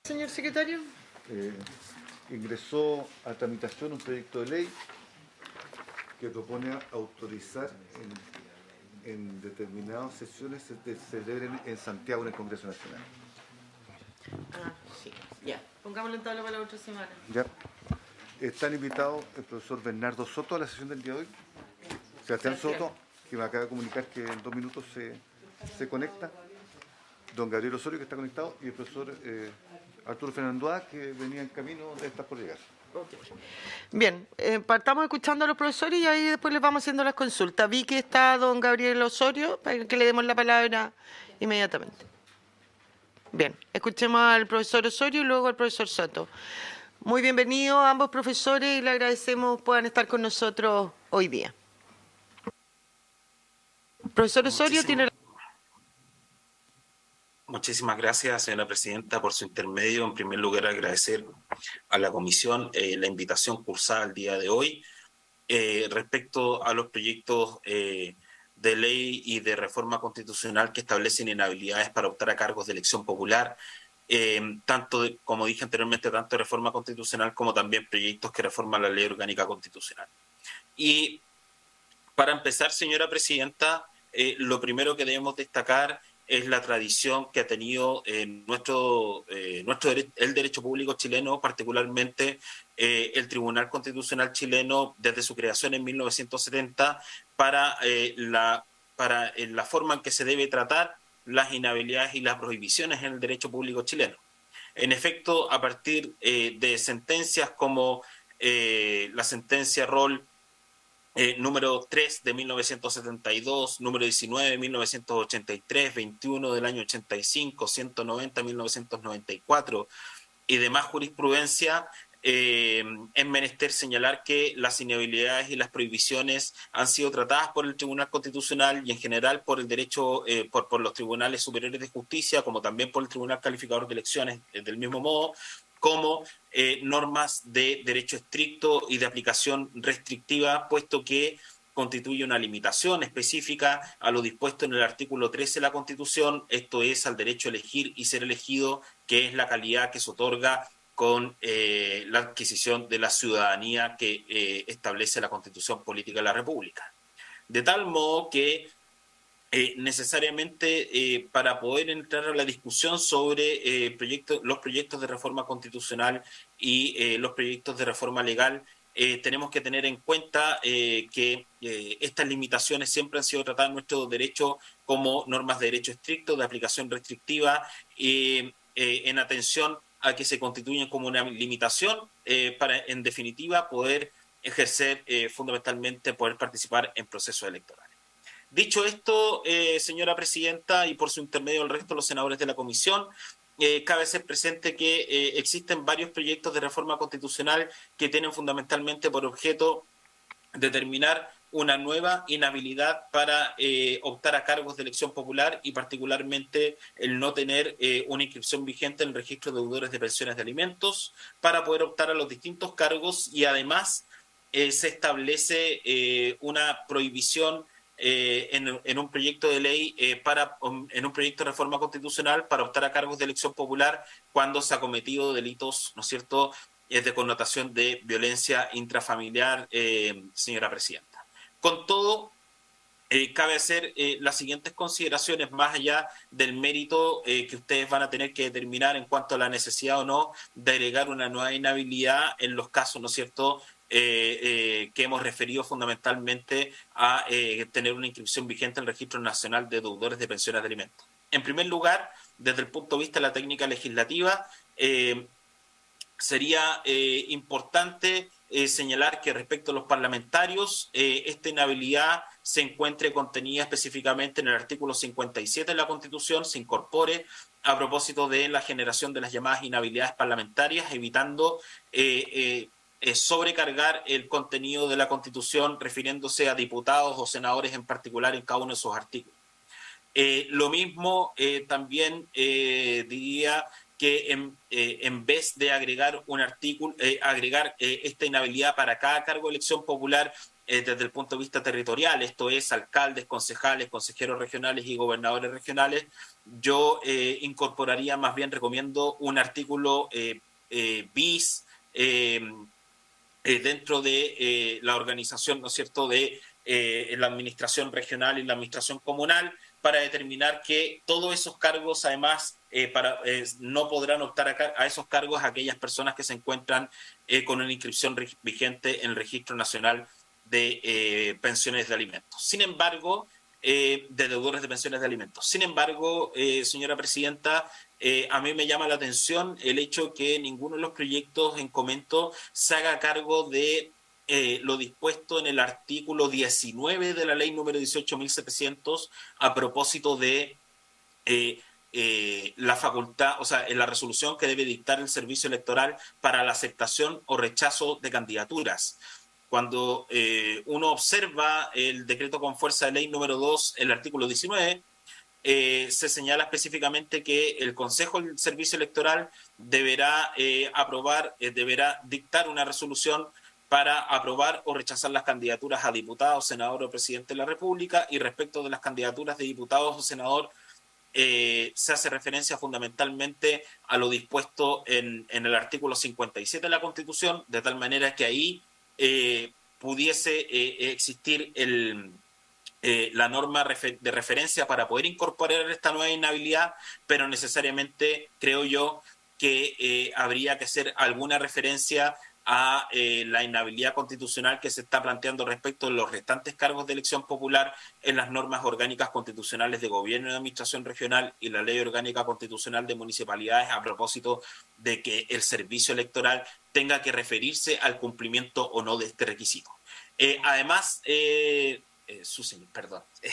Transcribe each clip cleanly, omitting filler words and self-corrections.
Señor secretario. Ingresó a tramitación un proyecto de ley que propone autorizar en determinadas sesiones se celebren en Santiago en el Congreso Nacional. Sí, ya. Pongámoslo en tabla para la otra semana. Ya. Están invitados el profesor Bernardo Soto a la sesión del día de hoy. Sebastián Soto, que me acaba de comunicar que en 2 minutos se conecta. Don Gabriel Osorio, que está conectado, y el profesor Arturo Fernandoa, que venía en camino de estar por llegar. Bien, partamos escuchando a los profesores y ahí después les vamos haciendo las consultas. Vi que está don Gabriel Osorio, para que le demos la palabra inmediatamente. Bien, escuchemos al profesor Osorio y luego al profesor Soto. Muy bienvenidos a ambos profesores y le agradecemos puedan estar con nosotros hoy día. Profesor Osorio tiene la... Muchísimas gracias, señora presidenta, por su intermedio. En primer lugar, agradecer a la comisión la invitación cursada el día de hoy. Respecto a los proyectos de ley y de reforma constitucional que establecen inhabilidades para optar a cargos de elección popular, como dije anteriormente, tanto reforma constitucional como también proyectos que reforman la ley orgánica constitucional. Y para empezar, señora presidenta, lo primero que debemos destacar es la tradición que ha tenido el derecho público chileno, particularmente el Tribunal Constitucional chileno desde su creación en 1970 para la forma en que se debe tratar las inhabilidades y las prohibiciones en el derecho público chileno. En efecto, a partir de sentencias como la sentencia Roll número 3 de 1972, número 19 de 1983, 21 del año 85, 190 de 1994 y demás jurisprudencia, es menester señalar que las inhabilidades y las prohibiciones han sido tratadas por el Tribunal Constitucional y en general por el derecho, por los tribunales superiores de justicia, como también por el Tribunal Calificador de Elecciones, del mismo modo, como normas de derecho estricto y de aplicación restrictiva, puesto que constituye una limitación específica a lo dispuesto en el artículo 13 de la Constitución, esto es al derecho a elegir y ser elegido, que es la calidad que se otorga con la adquisición de la ciudadanía que establece la Constitución Política de la República. De tal modo que necesariamente para poder entrar a la discusión sobre los proyectos de reforma constitucional y los proyectos de reforma legal, tenemos que tener en cuenta que estas limitaciones siempre han sido tratadas en nuestro derecho como normas de derecho estricto, de aplicación restrictiva, en atención a que se constituyen como una limitación para, en definitiva, poder ejercer fundamentalmente, poder participar en procesos electorales. Dicho esto, señora presidenta, y por su intermedio el resto de los senadores de la comisión, cabe ser presente que existen varios proyectos de reforma constitucional que tienen fundamentalmente por objeto determinar una nueva inhabilidad para optar a cargos de elección popular y particularmente el no tener una inscripción vigente en el registro de deudores de pensiones de alimentos para poder optar a los distintos cargos y además se establece una prohibición en un proyecto de ley en un proyecto de reforma constitucional para optar a cargos de elección popular cuando se ha cometido delitos, ¿no es cierto?, de connotación de violencia intrafamiliar, señora presidenta. Con todo, cabe hacer las siguientes consideraciones más allá del mérito que ustedes van a tener que determinar en cuanto a la necesidad o no de agregar una nueva inhabilidad en los casos, ¿no es cierto?, que hemos referido fundamentalmente a tener una inscripción vigente en el Registro Nacional de Deudores de Pensiones de Alimentos. En primer lugar, desde el punto de vista de la técnica legislativa, sería importante señalar que respecto a los parlamentarios, esta inhabilidad se encuentre contenida específicamente en el artículo 57 de la Constitución, se incorpore a propósito de la generación de las llamadas inhabilidades parlamentarias, evitando sobrecargar el contenido de la Constitución refiriéndose a diputados o senadores en particular en cada uno de sus artículos. Lo mismo también diría que en vez de agregar un artículo, agregar esta inhabilidad para cada cargo de elección popular desde el punto de vista territorial, esto es alcaldes, concejales, consejeros regionales y gobernadores regionales, yo incorporaría, más bien recomiendo un artículo bis dentro de la organización, ¿no es cierto?, de la administración regional y la administración comunal, para determinar que todos esos cargos, además, no podrán optar a esos cargos aquellas personas que se encuentran con una inscripción vigente en el Registro Nacional de Pensiones de Alimentos. Sin embargo, de deudores de pensiones de alimentos. Sin embargo, señora presidenta, a mí me llama la atención el hecho que ninguno de los proyectos en comento se haga cargo de lo dispuesto en el artículo 19 de la ley número 18.700 a propósito de la facultad, o sea, en la resolución que debe dictar el servicio electoral para la aceptación o rechazo de candidaturas. Cuando uno observa el decreto con fuerza de ley número 2, el artículo 19, se señala específicamente que el Consejo del Servicio Electoral deberá deberá dictar una resolución para aprobar o rechazar las candidaturas a diputado, senador o presidente de la República, y respecto de las candidaturas de diputados o senador, se hace referencia fundamentalmente a lo dispuesto en el artículo 57 de la Constitución, de tal manera que ahí pudiese existir la norma de referencia para poder incorporar esta nueva inhabilidad, pero necesariamente creo yo que habría que hacer alguna referencia a la inhabilidad constitucional que se está planteando respecto de los restantes cargos de elección popular en las normas orgánicas constitucionales de gobierno y administración regional y la ley orgánica constitucional de municipalidades, a propósito de que el servicio electoral tenga que referirse al cumplimiento o no de este requisito. Además,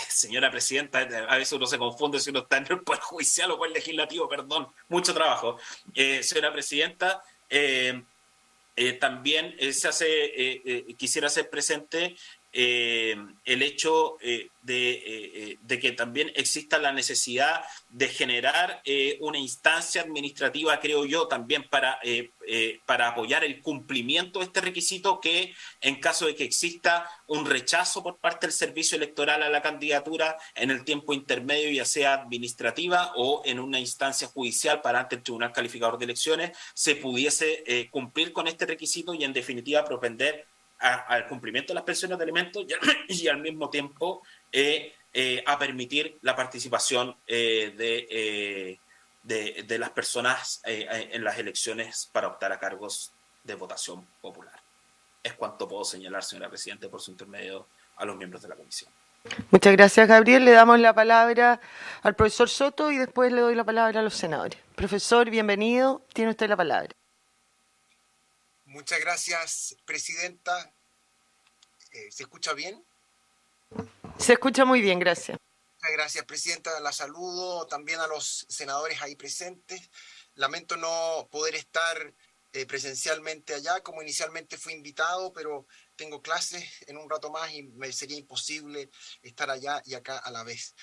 señora presidenta, a veces uno se confunde si uno está en el poder judicial o poder legislativo, perdón, mucho trabajo. Señora presidenta, también quisiera hacer presente el hecho de que también exista la necesidad de generar una instancia administrativa, creo yo, también para apoyar el cumplimiento de este requisito, que en caso de que exista un rechazo por parte del servicio electoral a la candidatura en el tiempo intermedio, ya sea administrativa o en una instancia judicial para ante el Tribunal Calificador de Elecciones, se pudiese cumplir con este requisito y en definitiva propender al cumplimiento de las pensiones de alimentos y al mismo tiempo a permitir la participación de las personas en las elecciones para optar a cargos de votación popular. Es cuanto puedo señalar, señora presidenta, por su intermedio a los miembros de la comisión. Muchas gracias, Gabriel. Le damos la palabra al profesor Soto y después le doy la palabra a los senadores. Profesor, bienvenido. Tiene usted la palabra. Muchas gracias, presidenta. ¿Se escucha bien? Se escucha muy bien, gracias. Muchas gracias, presidenta. La saludo también a los senadores ahí presentes. Lamento no poder estar presencialmente allá, como inicialmente fui invitado, pero tengo clases en un rato más y me sería imposible estar allá y acá a la vez.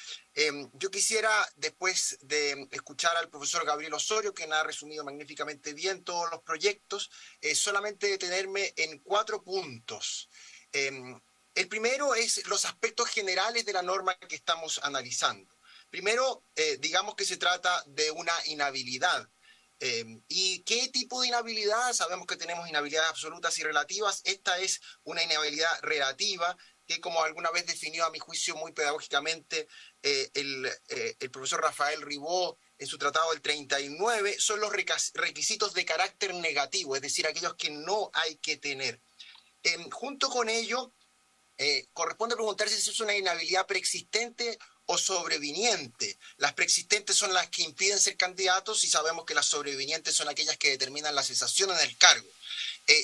Yo quisiera, después de escuchar al profesor Gabriel Osorio, quien ha resumido magníficamente bien todos los proyectos, solamente detenerme en 4 puntos. El primero es los aspectos generales de la norma que estamos analizando. Primero, digamos que se trata de una inhabilidad. ¿Y qué tipo de inhabilidad? Sabemos que tenemos inhabilidades absolutas y relativas. Esta es una inhabilidad relativa que, como alguna vez definió a mi juicio muy pedagógicamente el profesor Rafael Ribó en su tratado del 39, son los requisitos de carácter negativo, es decir, aquellos que no hay que tener. Junto con ello, corresponde preguntarse si es una inhabilidad preexistente o sobreviniente. Las preexistentes son las que impiden ser candidatos y sabemos que las sobrevinientes son aquellas que determinan la cesación en el cargo.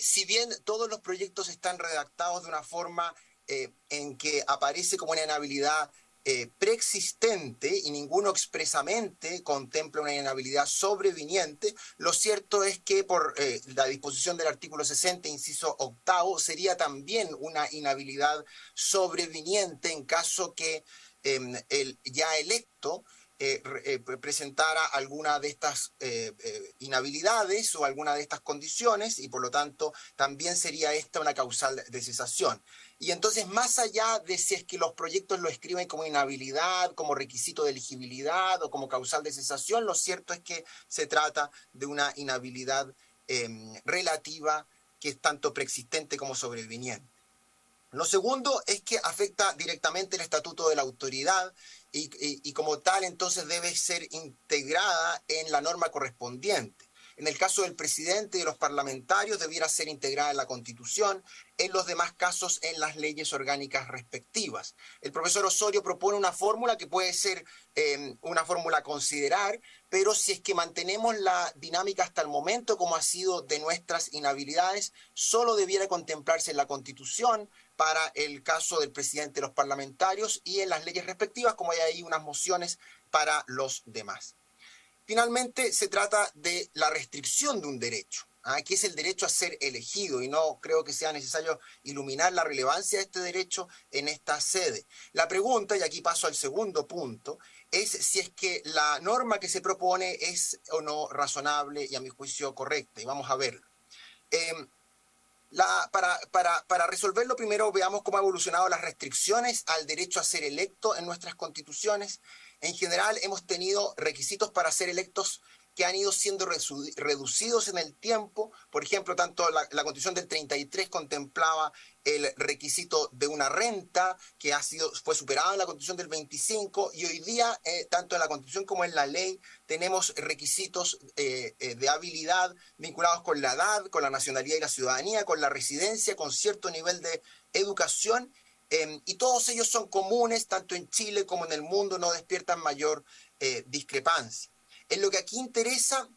Si bien todos los proyectos están redactados de una forma en que aparece como una inhabilidad preexistente y ninguno expresamente contempla una inhabilidad sobreviniente, lo cierto es que por la disposición del artículo 60, inciso 8, sería también una inhabilidad sobreviniente en caso que el ya electo presentara alguna de estas inhabilidades o alguna de estas condiciones, y por lo tanto también sería esta una causal de cesación. Y entonces, más allá de si es que los proyectos lo escriben como inhabilidad, como requisito de elegibilidad o como causal de cesación, lo cierto es que se trata de una inhabilidad relativa que es tanto preexistente como sobreviniente. Lo segundo es que afecta directamente el estatuto de la autoridad y como tal entonces debe ser integrada en la norma correspondiente. En el caso del presidente y de los parlamentarios debiera ser integrada en la Constitución, en los demás casos en las leyes orgánicas respectivas. El profesor Osorio propone una fórmula que puede ser una fórmula a considerar, pero si es que mantenemos la dinámica hasta el momento como ha sido de nuestras inhabilidades, solo debiera contemplarse en la Constitución para el caso del presidente y los parlamentarios y en las leyes respectivas, como hay ahí unas mociones para los demás. Finalmente, se trata de la restricción de un derecho, que es el derecho a ser elegido, y no creo que sea necesario iluminar la relevancia de este derecho en esta sede. La pregunta, y aquí paso al segundo punto, es si es que la norma que se propone es o no razonable y a mi juicio correcta, y vamos a verlo. Para resolverlo, primero veamos cómo han evolucionado las restricciones al derecho a ser electo en nuestras constituciones. En general, hemos tenido requisitos para ser electos que han ido siendo reducidos en el tiempo. Por ejemplo, tanto la Constitución del 33 contemplaba el requisito de una renta que fue superado en la Constitución del 25, y hoy día, tanto en la Constitución como en la ley, tenemos requisitos de habilidad vinculados con la edad, con la nacionalidad y la ciudadanía, con la residencia, con cierto nivel de educación, y todos ellos son comunes tanto en Chile como en el mundo, no despiertan mayor discrepancia. En lo que aquí interesa,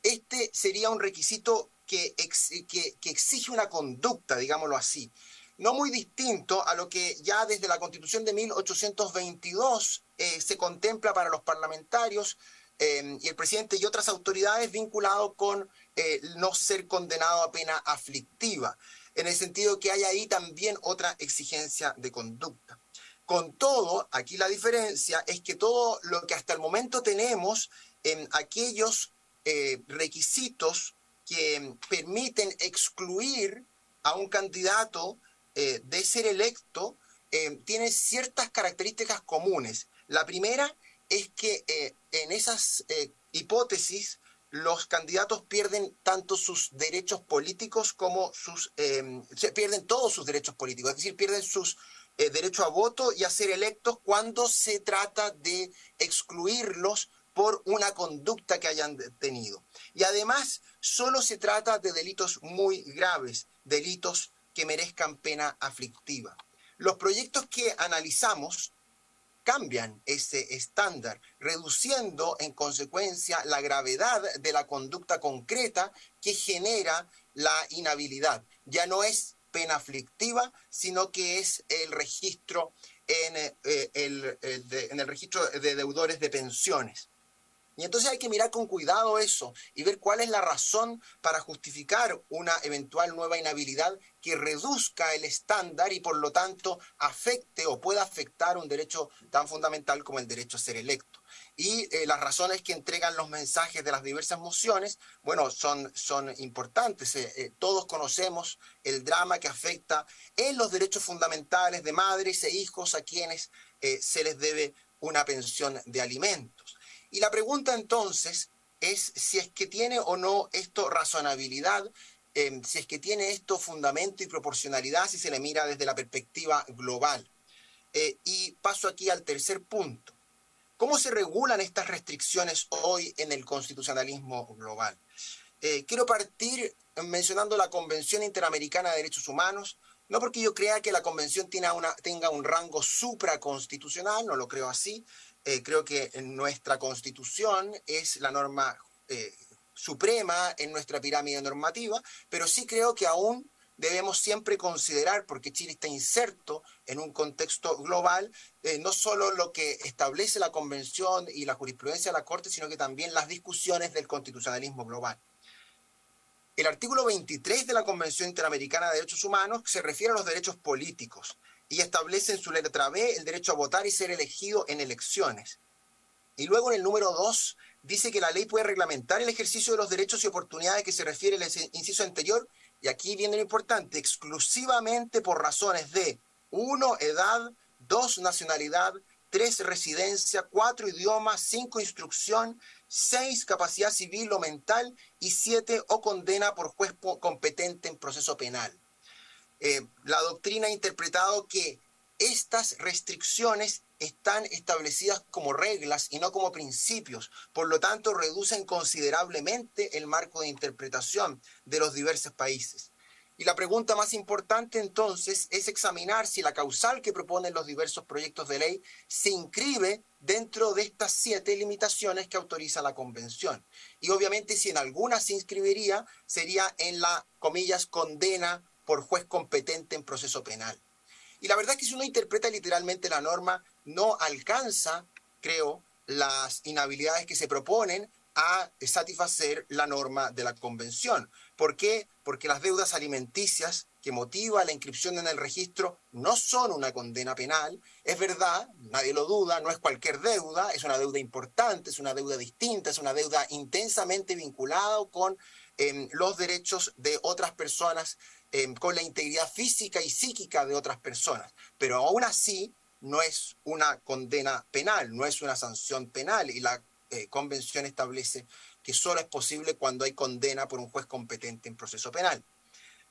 este sería un requisito que exige una conducta, digámoslo así, no muy distinto a lo que ya desde la Constitución de 1822 se contempla para los parlamentarios y el presidente y otras autoridades, vinculado con no ser condenado a pena aflictiva, en el sentido que hay ahí también otra exigencia de conducta. Con todo, aquí la diferencia es que todo lo que hasta el momento tenemos en aquellos requisitos que permiten excluir a un candidato de ser electo, tiene ciertas características comunes. La primera es que en esas hipótesis los candidatos pierden tanto sus derechos políticos como pierden todos sus derechos políticos, es decir, pierden sus derecho a voto y a ser electos cuando se trata de excluirlos por una conducta que hayan tenido. Y además, solo se trata de delitos muy graves, delitos que merezcan pena aflictiva. Los proyectos que analizamos cambian ese estándar, reduciendo en consecuencia la gravedad de la conducta concreta que genera la inhabilidad. Ya no es pena aflictiva, sino que es el registro en el registro de deudores de pensiones. Y entonces hay que mirar con cuidado eso y ver cuál es la razón para justificar una eventual nueva inhabilidad que reduzca el estándar y por lo tanto afecte o pueda afectar un derecho tan fundamental como el derecho a ser electo. Y las razones que entregan los mensajes de las diversas mociones, bueno, son importantes. Todos conocemos el drama que afecta en los derechos fundamentales de madres e hijos a quienes se les debe una pensión de alimentos. Y la pregunta entonces es si es que tiene o no esto razonabilidad, si es que tiene esto fundamento y proporcionalidad, si se le mira desde la perspectiva global. Y paso aquí al tercer punto. ¿Cómo se regulan estas restricciones hoy en el constitucionalismo global? Quiero partir mencionando la Convención Interamericana de Derechos Humanos, no porque yo crea que la Convención tenga un rango supraconstitucional, no lo creo así. Creo que nuestra Constitución es la norma suprema en nuestra pirámide normativa, pero sí creo que aún debemos siempre considerar, porque Chile está inserto en un contexto global, no solo lo que establece la Convención y la jurisprudencia de la Corte, sino que también las discusiones del constitucionalismo global. El artículo 23 de la Convención Interamericana de Derechos Humanos se refiere a los derechos políticos y establece en su letra B el derecho a votar y ser elegido en elecciones. Y luego en el número 2 dice que la ley puede reglamentar el ejercicio de los derechos y oportunidades que se refiere al inciso anterior, y aquí viene lo importante, exclusivamente por razones de 1, edad, 2, nacionalidad, 3, residencia, 4, idioma, 5, instrucción, 6, capacidad civil o mental, y 7, o condena por juez competente en proceso penal. La doctrina ha interpretado que estas restricciones están establecidas como reglas y no como principios, por lo tanto reducen considerablemente el marco de interpretación de los diversos países. Y la pregunta más importante entonces es examinar si la causal que proponen los diversos proyectos de ley se inscribe dentro de estas 7 limitaciones que autoriza la Convención. Y obviamente si en alguna se inscribiría, sería en la, comillas, condena por juez competente en proceso penal. Y la verdad es que si uno interpreta literalmente la norma, no alcanza, creo, las inhabilidades que se proponen a satisfacer la norma de la Convención. ¿Por qué? Porque las deudas alimenticias que motiva la inscripción en el registro no son una condena penal. Es verdad, nadie lo duda, no es cualquier deuda, es una deuda importante, es una deuda distinta, es una deuda intensamente vinculada con los derechos de otras personas, con la integridad física y psíquica de otras personas. Pero aún así no es una condena penal, no es una sanción penal, y la Convención establece que solo es posible cuando hay condena por un juez competente en proceso penal.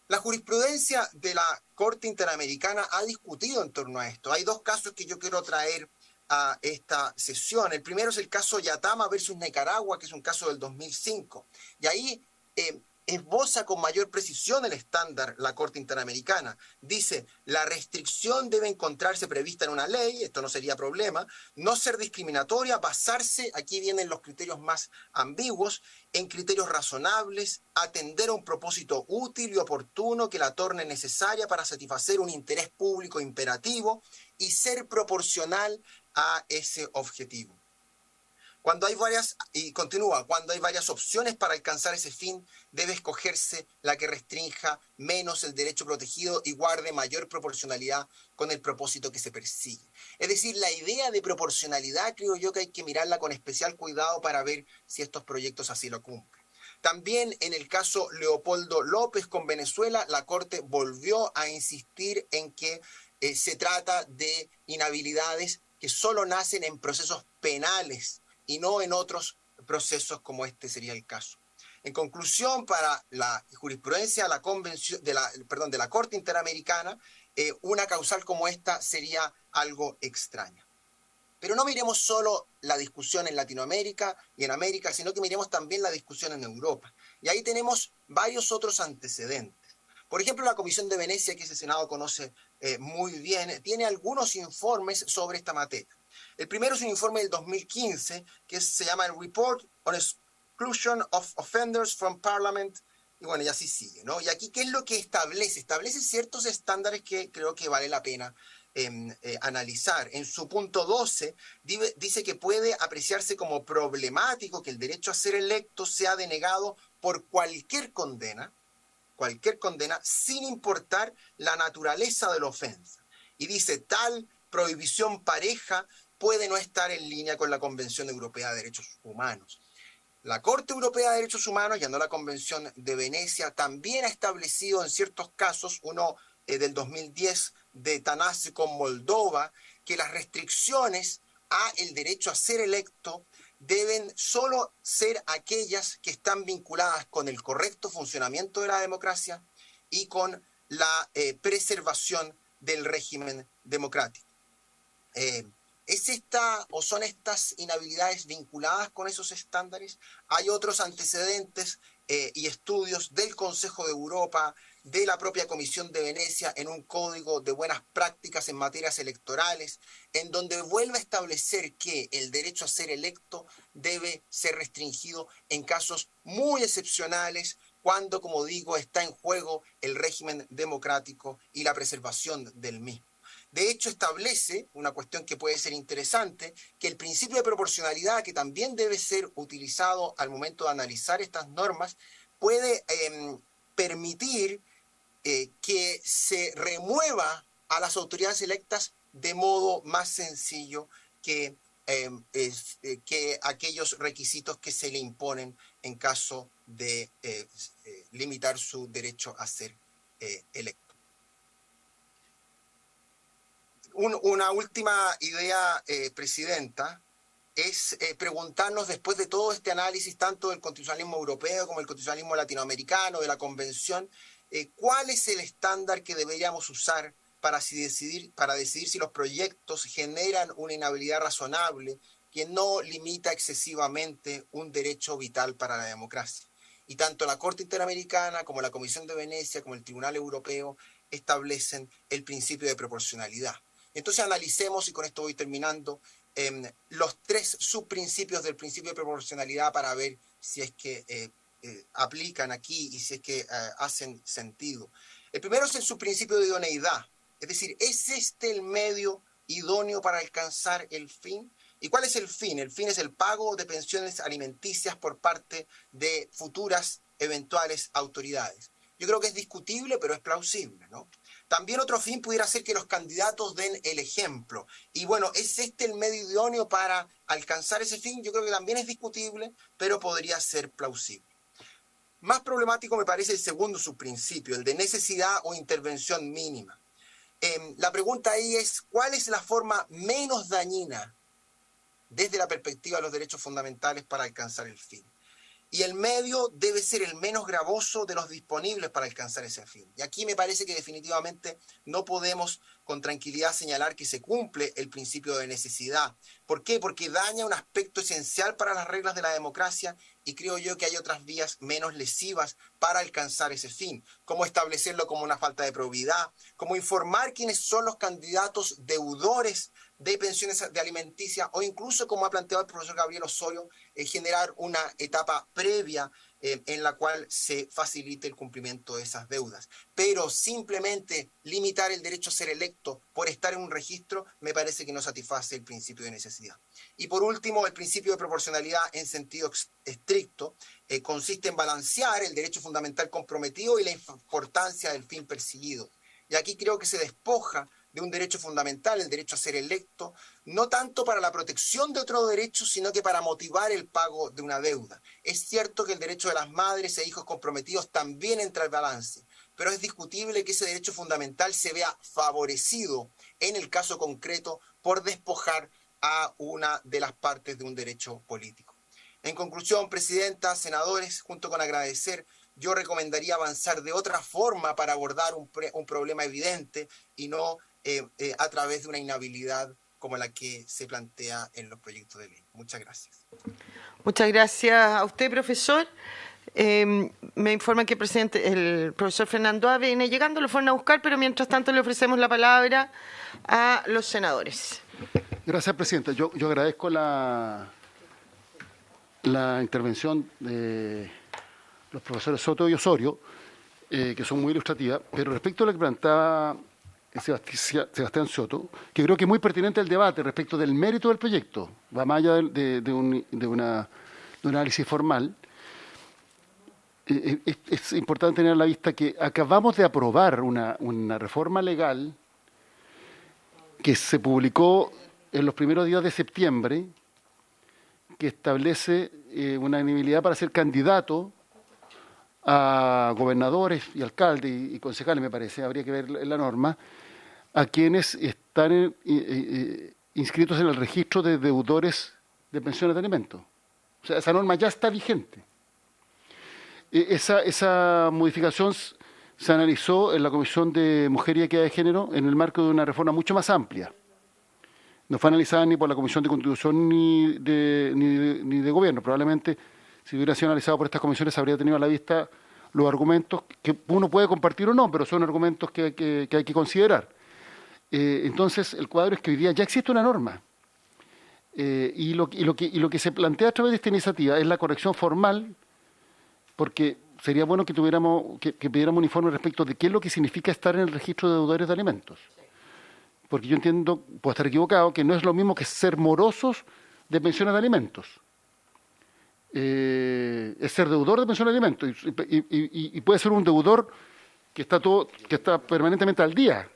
La jurisprudencia de la Corte Interamericana ha discutido en torno a esto. Hay 2 casos que yo quiero traer a esta sesión. El primero es el caso Yatama versus Nicaragua, que es un caso del 2005. Y ahí esboza con mayor precisión el estándar la Corte Interamericana. Dice, la restricción debe encontrarse prevista en una ley, esto no sería problema, no ser discriminatoria, basarse, aquí vienen los criterios más ambiguos, en criterios razonables, atender a un propósito útil y oportuno que la torne necesaria para satisfacer un interés público imperativo y ser proporcional a ese objetivo. Cuando hay varias, y continúa, cuando hay varias opciones para alcanzar ese fin, debe escogerse la que restrinja menos el derecho protegido y guarde mayor proporcionalidad con el propósito que se persigue. Es decir, la idea de proporcionalidad creo yo que hay que mirarla con especial cuidado para ver si estos proyectos así lo cumplen. También en el caso Leopoldo López con Venezuela, la Corte volvió a insistir en que se trata de inhabilidades que solo nacen en procesos penales y no en otros procesos como este sería el caso. En conclusión, para la jurisprudencia de la Convención, de la Corte Interamericana, una causal como esta sería algo extraña. Pero no miremos solo la discusión en Latinoamérica y en América, sino que miremos también la discusión en Europa. Y ahí tenemos varios otros antecedentes. Por ejemplo, la Comisión de Venecia, que ese Senado conoce muy bien, tiene algunos informes sobre esta materia. El primero es un informe del 2015 que se llama el Report on Exclusion of Offenders from Parliament, y bueno, y así sigue, ¿no? Y aquí, ¿qué es lo que establece? Establece ciertos estándares que creo que vale la pena analizar. En su punto 12 dice que puede apreciarse como problemático que el derecho a ser electo sea denegado por cualquier condena, sin importar la naturaleza de la ofensa. Y dice, tal prohibición pareja puede no estar en línea con la Convención Europea de Derechos Humanos. La Corte Europea de Derechos Humanos, ya no la Convención de Venecia, también ha establecido en ciertos casos, uno del 2010 de Tanase con Moldova, que las restricciones a el derecho a ser electo deben solo ser aquellas que están vinculadas con el correcto funcionamiento de la democracia y con la preservación del régimen democrático. ¿Es esta o son estas inhabilidades vinculadas con esos estándares? Hay otros antecedentes y estudios del Consejo de Europa, de la propia Comisión de Venecia, en un código de buenas prácticas en materias electorales, en donde vuelve a establecer que el derecho a ser electo debe ser restringido en casos muy excepcionales, cuando, como digo, está en juego el régimen democrático y la preservación del mismo. De hecho, establece una cuestión que puede ser interesante, que el principio de proporcionalidad, que también debe ser utilizado al momento de analizar estas normas, puede permitir que se remueva a las autoridades electas de modo más sencillo que que aquellos requisitos que se le imponen en caso de limitar su derecho a ser electo. Una última idea, Presidenta, es preguntarnos, después de todo este análisis, tanto del constitucionalismo europeo como del constitucionalismo latinoamericano, de la Convención, ¿cuál es el estándar que deberíamos usar para decidir si los proyectos generan una inhabilidad razonable que no limita excesivamente un derecho vital para la democracia? Y tanto la Corte Interamericana como la Comisión de Venecia como el Tribunal Europeo establecen el principio de proporcionalidad. Entonces analicemos, y con esto voy terminando, los tres subprincipios del principio de proporcionalidad para ver si es que aplican aquí y si es que hacen sentido. El primero es el subprincipio de idoneidad, es decir, ¿es este el medio idóneo para alcanzar el fin? ¿Y cuál es el fin? El fin es el pago de pensiones alimenticias por parte de futuras eventuales autoridades. Yo creo que es discutible, pero es plausible, ¿no? También otro fin pudiera ser que los candidatos den el ejemplo. Y bueno, ¿es este el medio idóneo para alcanzar ese fin? Yo creo que también es discutible, pero podría ser plausible. Más problemático me parece el segundo subprincipio, el de necesidad o intervención mínima. La pregunta ahí es, ¿cuál es la forma menos dañina desde la perspectiva de los derechos fundamentales para alcanzar el fin? Y el medio debe ser el menos gravoso de los disponibles para alcanzar ese fin. Y aquí me parece que definitivamente no podemos con tranquilidad señalar que se cumple el principio de necesidad. ¿Por qué? Porque daña un aspecto esencial para las reglas de la democracia y creo yo que hay otras vías menos lesivas para alcanzar ese fin, como establecerlo como una falta de probidad, como informar quiénes son los candidatos deudores de pensiones de alimenticia o incluso, como ha planteado el profesor Gabriel Osorio, generar una etapa previa en la cual se facilite el cumplimiento de esas deudas. Pero simplemente limitar el derecho a ser electo por estar en un registro me parece que no satisface el principio de necesidad. Y por último, el principio de proporcionalidad en sentido estricto consiste en balancear el derecho fundamental comprometido y la importancia del fin perseguido. Y aquí creo que se despoja de un derecho fundamental, el derecho a ser electo, no tanto para la protección de otro derecho, sino que para motivar el pago de una deuda. Es cierto que el derecho de las madres e hijos comprometidos también entra al balance, pero es discutible que ese derecho fundamental se vea favorecido en el caso concreto por despojar a una de las partes de un derecho político. En conclusión, Presidenta, senadores, junto con agradecer, yo recomendaría avanzar de otra forma para abordar un problema evidente y no a través de una inhabilidad como la que se plantea en los proyectos de ley. Muchas gracias. Muchas gracias a usted, profesor. Me informan que el profesor Fernando A. viene llegando, lo fueron a buscar, pero mientras tanto le ofrecemos la palabra a los senadores. Gracias, Presidenta. Yo agradezco la intervención de los profesores Soto y Osorio, que son muy ilustrativas, pero respecto a lo que planteaba Sebastián Soto, que creo que es muy pertinente el debate respecto del mérito del proyecto, va más allá de un análisis formal. Es importante tener a la vista que acabamos de aprobar una reforma legal que se publicó en los primeros días de septiembre, que establece una inhabilidad para ser candidato a gobernadores y alcaldes y concejales, me parece, habría que ver la norma, a quienes están inscritos en el registro de deudores de pensiones de alimentos. O sea, esa norma ya está vigente. Esa modificación se analizó en la Comisión de Mujer y Equidad de Género en el marco de una reforma mucho más amplia. No fue analizada ni por la Comisión de Constitución ni de Gobierno. Probablemente, si hubiera sido analizado por estas comisiones, habría tenido a la vista los argumentos que uno puede compartir o no, pero son argumentos que hay que considerar. Entonces, el cuadro es que hoy día ya existe una norma. Y lo que se plantea a través de esta iniciativa es la corrección formal, porque sería bueno que pidiéramos un informe respecto de qué es lo que significa estar en el registro de deudores de alimentos. Porque yo entiendo, puedo estar equivocado, que no es lo mismo que ser morosos de pensiones de alimentos. Es ser deudor de pensiones de alimentos y puede ser un deudor que está permanentemente al día.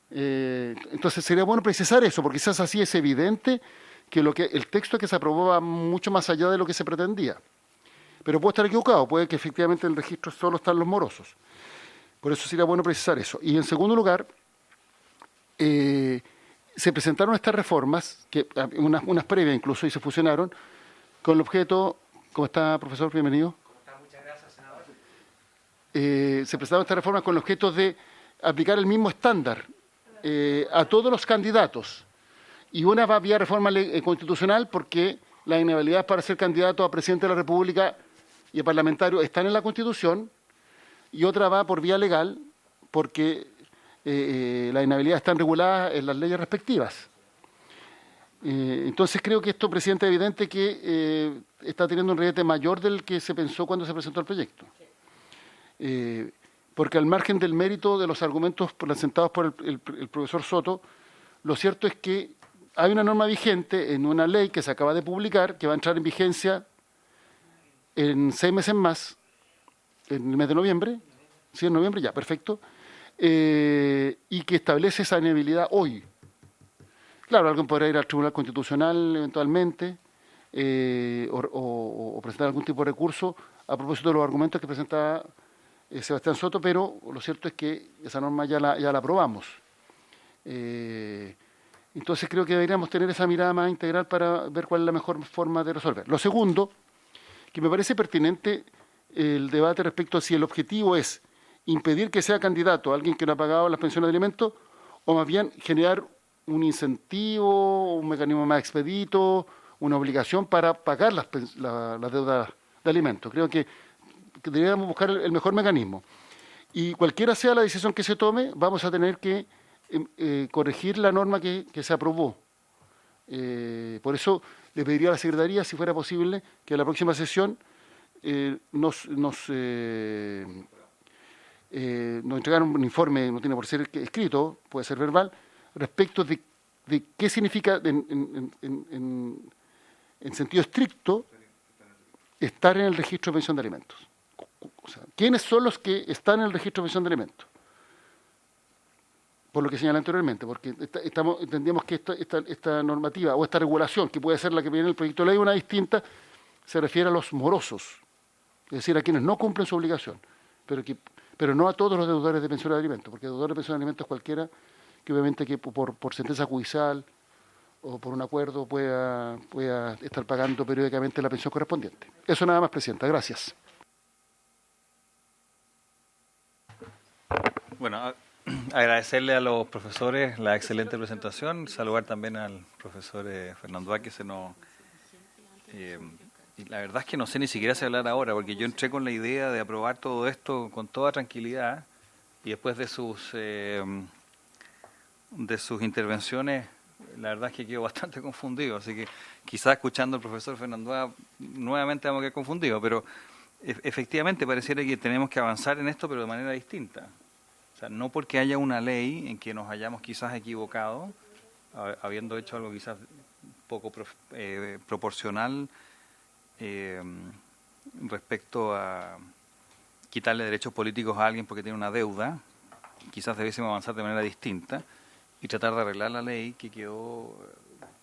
Entonces sería bueno precisar eso, porque quizás así es evidente que el texto que se aprobó va mucho más allá de lo que se pretendía. Pero puedo estar equivocado, puede que efectivamente en el registro solo están los morosos. Por eso sería bueno precisar eso. Y en segundo lugar, se presentaron estas reformas, unas previas incluso, y se fusionaron, con el objeto... ¿Cómo está, profesor? Bienvenido. ¿Cómo está? Muchas gracias, senador. Se presentaron estas reformas con el objeto de aplicar el mismo estándar a todos los candidatos. Y una va vía reforma constitucional porque la inhabilidad para ser candidato a presidente de la República y a parlamentario están en la Constitución, y otra va por vía legal porque las inhabilidades están reguladas en las leyes respectivas. Entonces creo que esto, presidente, es evidente que está teniendo un riesgo mayor del que se pensó cuando se presentó el proyecto. Porque al margen del mérito de los argumentos presentados por el profesor Soto, lo cierto es que hay una norma vigente en una ley que se acaba de publicar, que va a entrar en vigencia en 6 meses más, en el mes de noviembre. ¿Sí, en noviembre? Ya, perfecto. Y que establece esa inhabilidad hoy. Claro, alguien podrá ir al Tribunal Constitucional eventualmente o presentar algún tipo de recurso a propósito de los argumentos que presentaba Sebastián Soto, pero lo cierto es que esa norma ya la aprobamos. Entonces creo que deberíamos tener esa mirada más integral para ver cuál es la mejor forma de resolver. Lo segundo, que me parece pertinente el debate respecto a si el objetivo es impedir que sea candidato a alguien que no ha pagado las pensiones de alimentos, o más bien generar un incentivo, un mecanismo más expedito, una obligación para pagar las deudas de alimentos. Creo que deberíamos buscar el mejor mecanismo. Y cualquiera sea la decisión que se tome, vamos a tener que corregir la norma que se aprobó. Por eso le pediría a la Secretaría, si fuera posible, que a la próxima sesión nos entregaran un informe, no tiene por ser escrito, puede ser verbal, respecto de qué significa en sentido estricto estar en el registro de pensión de alimentos. O sea, ¿quiénes son los que están en el registro de pensión de alimentos? Por lo que señalé anteriormente, porque entendíamos que esta normativa o esta regulación, que puede ser la que viene en el proyecto de ley, una distinta, se refiere a los morosos, es decir, a quienes no cumplen su obligación, pero no a todos los deudores de pensión de alimentos, porque deudor de pensión de alimentos es cualquiera que obviamente que por sentencia judicial o por un acuerdo pueda estar pagando periódicamente la pensión correspondiente. Eso nada más, Presidenta. Gracias. Bueno, agradecerle a los profesores la excelente presentación, saludar también al profesor Fernando Vázquez, que se nos... y la verdad es que no sé ni siquiera si hablar ahora, porque yo entré con la idea de aprobar todo esto con toda tranquilidad, y después de sus intervenciones, la verdad es que quedo bastante confundido, así que quizás escuchando al profesor Fernando nuevamente vamos a quedar confundidos, pero efectivamente pareciera que tenemos que avanzar en esto, pero de manera distinta. O sea, no porque haya una ley en que nos hayamos quizás equivocado, habiendo hecho algo quizás poco proporcional respecto a quitarle derechos políticos a alguien porque tiene una deuda, quizás debiésemos avanzar de manera distinta y tratar de arreglar la ley que quedó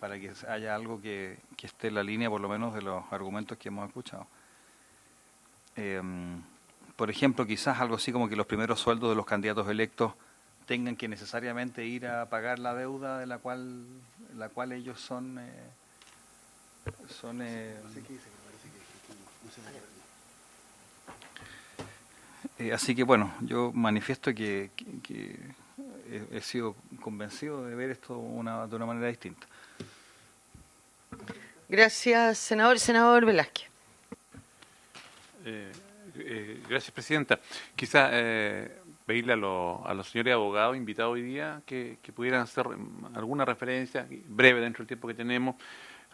para que haya algo que esté en la línea por lo menos de los argumentos que hemos escuchado. Por ejemplo, quizás algo así como que los primeros sueldos de los candidatos electos tengan que necesariamente ir a pagar la deuda de la cual ellos son así que bueno, yo manifiesto que he sido convencido de ver esto de una manera distinta. Gracias, senador. Senador Velázquez. Gracias, Presidenta. Quizá pedirle a los señores abogados invitados hoy día que pudieran hacer alguna referencia breve dentro del tiempo que tenemos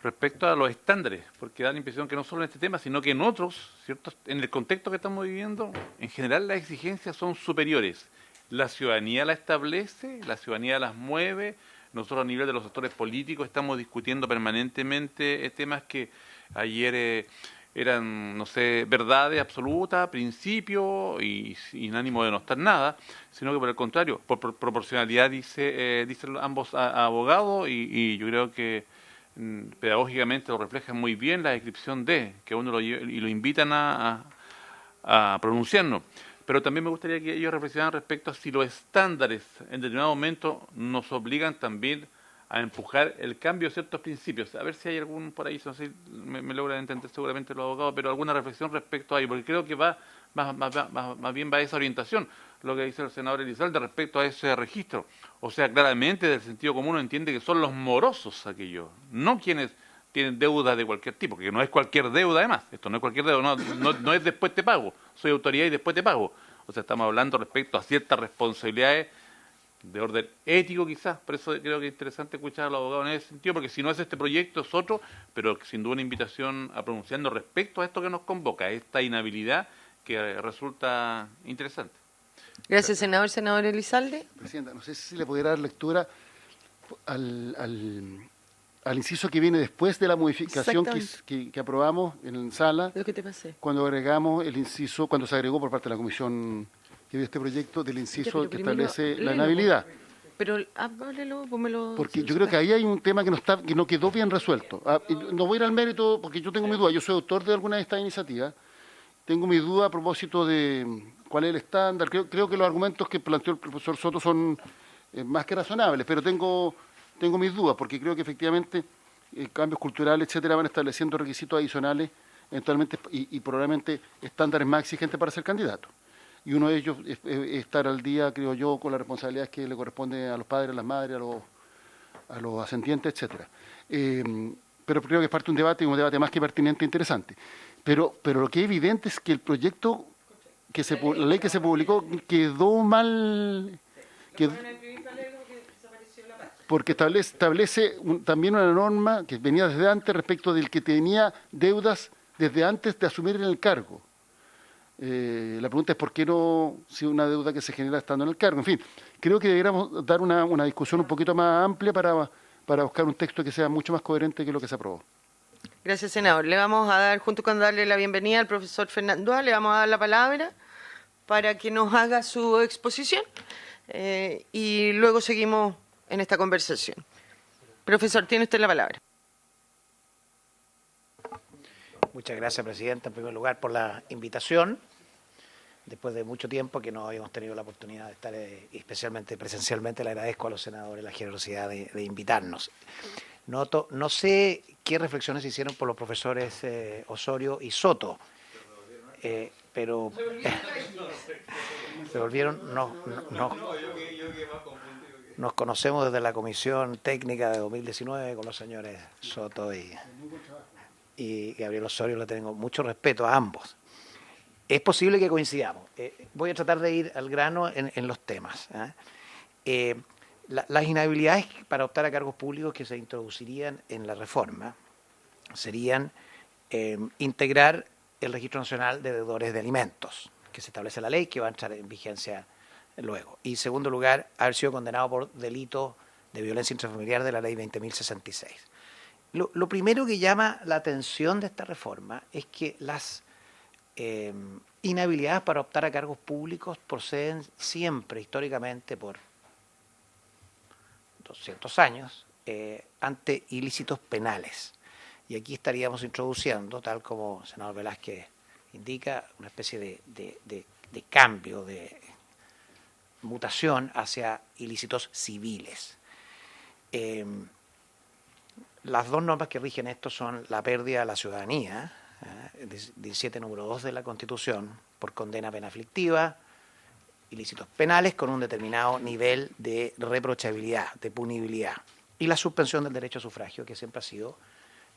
respecto a los estándares, porque da la impresión que no solo en este tema, sino que en otros, ¿cierto? En el contexto que estamos viviendo, en general las exigencias son superiores. La ciudadanía la establece, la ciudadanía las mueve. Nosotros a nivel de los sectores políticos estamos discutiendo permanentemente temas que ayer eran, no sé, verdades absolutas, principios y sin ánimo de no estar nada, sino que por el contrario, por proporcionalidad dicen ambos abogados y yo creo que pedagógicamente lo refleja muy bien la descripción de, que uno y lo invitan a pronunciarnos. Pero también me gustaría que ellos reflexionaran respecto a si los estándares en determinado momento nos obligan también a empujar el cambio de ciertos principios. A ver si hay algún por ahí, no sé, me logran entender seguramente los abogados, pero alguna reflexión respecto a ello, porque creo que más bien va a esa orientación, lo que dice el senador Elizalde respecto a ese registro. O sea, claramente del sentido común uno entiende que son los morosos aquellos, no quienes tienen deudas de cualquier tipo, que no es cualquier deuda además, esto no es cualquier deuda, no es después te pago, soy autoridad y después te pago. O sea, estamos hablando respecto a ciertas responsabilidades de orden ético quizás, por eso creo que es interesante escuchar a los abogados en ese sentido, porque si no es este proyecto es otro, pero sin duda una invitación a pronunciarnos respecto a esto que nos convoca, esta inhabilidad que resulta interesante. Gracias, senador. Senador Elizalde. Presidenta, no sé si le pudiera dar lectura al inciso que viene después de la modificación que aprobamos en sala, Lo que te pasé. cuando agregamos el inciso, cuando se agregó por parte de la comisión que vio este proyecto, del inciso pero que primero, establece la léelo, inhabilidad. Pero háblelo, pónmelo. Porque yo creo que ahí hay un tema que no quedó bien resuelto. Y no voy a ir al mérito porque yo tengo mi duda. Yo soy autor de alguna de estas iniciativas. Tengo mi duda a propósito de cuál es el estándar. Creo que los argumentos que planteó el profesor Soto son más que razonables, pero tengo mis dudas porque creo que efectivamente cambios culturales, etcétera, van estableciendo requisitos adicionales eventualmente y probablemente estándares más exigentes para ser candidato. Y uno de ellos es estar al día, creo yo, con las responsabilidades que le corresponde a los padres, a las madres, a los ascendientes, etcétera. Pero creo que es parte de un debate más que pertinente e interesante. Pero lo que es evidente es que el proyecto, la ley que se publicó, quedó mal, porque establece también una norma que venía desde antes respecto del que tenía deudas desde antes de asumir en el cargo. La pregunta es por qué no, si una deuda que se genera estando en el cargo. En fin, creo que deberíamos dar una discusión un poquito más amplia para buscar un texto que sea mucho más coherente que lo que se aprobó. Gracias, senador. Le vamos a dar, junto con darle la bienvenida al profesor Fernando, le vamos a dar la palabra para que nos haga su exposición y luego seguimos en esta conversación. Profesor, tiene usted la palabra. Muchas gracias, Presidenta, en primer lugar por la invitación. Después de mucho tiempo que no habíamos tenido la oportunidad de estar, especialmente presencialmente, le agradezco a los senadores la generosidad de invitarnos. No sé qué reflexiones hicieron por los profesores Osorio y Soto, pero se volvieron, nos conocemos desde la Comisión Técnica de 2019 con los señores Soto y Gabriel Osorio. Le tengo mucho respeto a ambos. Es posible que coincidamos. Voy a tratar de ir al grano en los temas. Las inhabilidades para optar a cargos públicos que se introducirían en la reforma serían integrar el Registro Nacional de Deudores de Alimentos, que se establece en la ley, que va a entrar en vigencia luego. Y en segundo lugar, haber sido condenado por delito de violencia intrafamiliar de la ley 20.066. Lo primero que llama la atención de esta reforma es que las inhabilidades para optar a cargos públicos proceden siempre, históricamente, por 200 años, ante ilícitos penales. Y aquí estaríamos introduciendo, tal como el senador Velázquez indica, una especie de cambio, de mutación hacia ilícitos civiles. Las dos normas que rigen esto son la pérdida de la ciudadanía, 17 número 2 de la Constitución, por condena pena aflictiva, ilícitos penales con un determinado nivel de reprochabilidad, de punibilidad, y la suspensión del derecho a sufragio, que siempre ha sido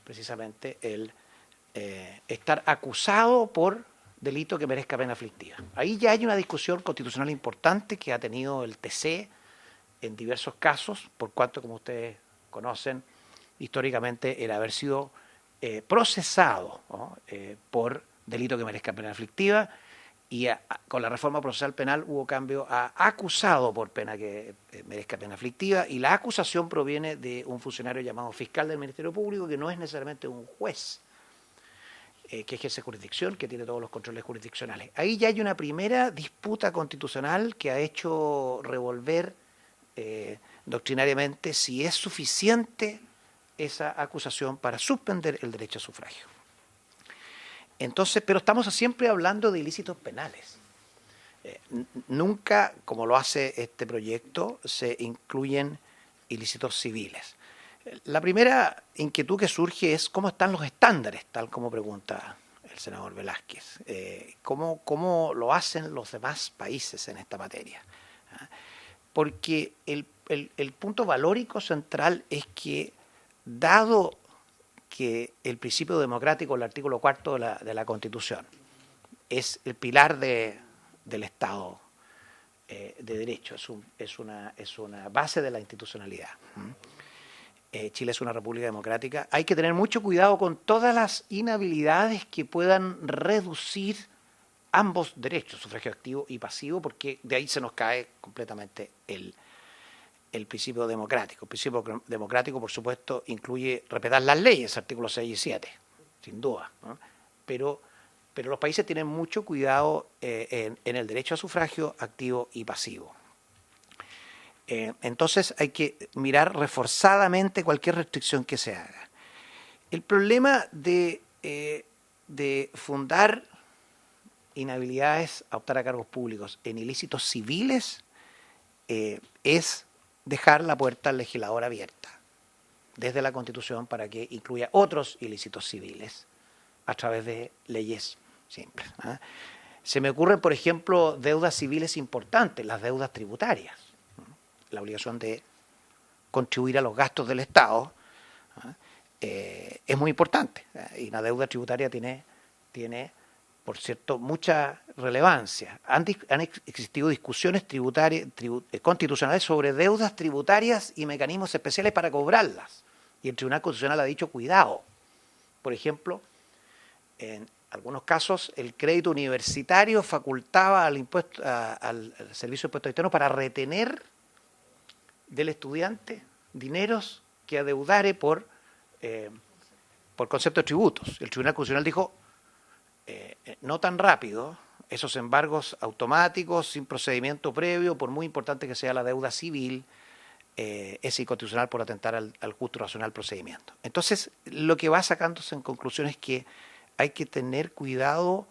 precisamente el estar acusado por delito que merezca pena aflictiva. Ahí ya hay una discusión constitucional importante que ha tenido el TC en diversos casos, por cuanto, como ustedes conocen, históricamente el haber sido procesado, ¿no?, por delito que merezca pena aflictiva, y con la reforma procesal penal hubo cambio a acusado por pena que merezca pena aflictiva, y la acusación proviene de un funcionario llamado fiscal del Ministerio Público, que no es necesariamente un juez, que ejerce jurisdicción, que tiene todos los controles jurisdiccionales. Ahí ya hay una primera disputa constitucional que ha hecho revolver doctrinariamente si es suficiente esa acusación para suspender el derecho a sufragio. Entonces, pero estamos siempre hablando de ilícitos penales. Nunca, como lo hace este proyecto, se incluyen ilícitos civiles. La primera inquietud que surge es cómo están los estándares, tal como pregunta el senador Velázquez. ¿Cómo lo hacen los demás países en esta materia? Porque el punto valórico central es que, dado que el principio democrático, el artículo 4 de la Constitución, es el pilar del Estado de Derecho, es una base de la institucionalidad. Chile es una república democrática. Hay que tener mucho cuidado con todas las inhabilidades que puedan reducir ambos derechos, sufragio activo y pasivo, porque de ahí se nos cae completamente el principio democrático. El principio democrático, por supuesto, incluye respetar las leyes, artículos 6 y 7, sin duda, ¿no? Pero los países tienen mucho cuidado en el derecho a sufragio activo y pasivo. Entonces hay que mirar reforzadamente cualquier restricción que se haga. El problema de fundar inhabilidades a optar a cargos públicos en ilícitos civiles es dejar la puerta al legislador abierta desde la Constitución para que incluya otros ilícitos civiles a través de leyes simples. Se me ocurren, por ejemplo, deudas civiles importantes, las deudas tributarias. La obligación de contribuir a los gastos del Estado es muy importante, y la deuda tributaria tiene, por cierto, mucha relevancia. Han existido discusiones constitucionales sobre deudas tributarias y mecanismos especiales para cobrarlas, y el Tribunal Constitucional ha dicho cuidado. Por ejemplo, en algunos casos el crédito universitario facultaba al Servicio de Impuestos Externos para retener del estudiante dineros que adeudare por concepto de tributos. El Tribunal Constitucional dijo, no tan rápido, esos embargos automáticos, sin procedimiento previo, por muy importante que sea la deuda civil, es inconstitucional por atentar al justo y racional procedimiento. Entonces, lo que va sacándose en conclusión es que hay que tener cuidado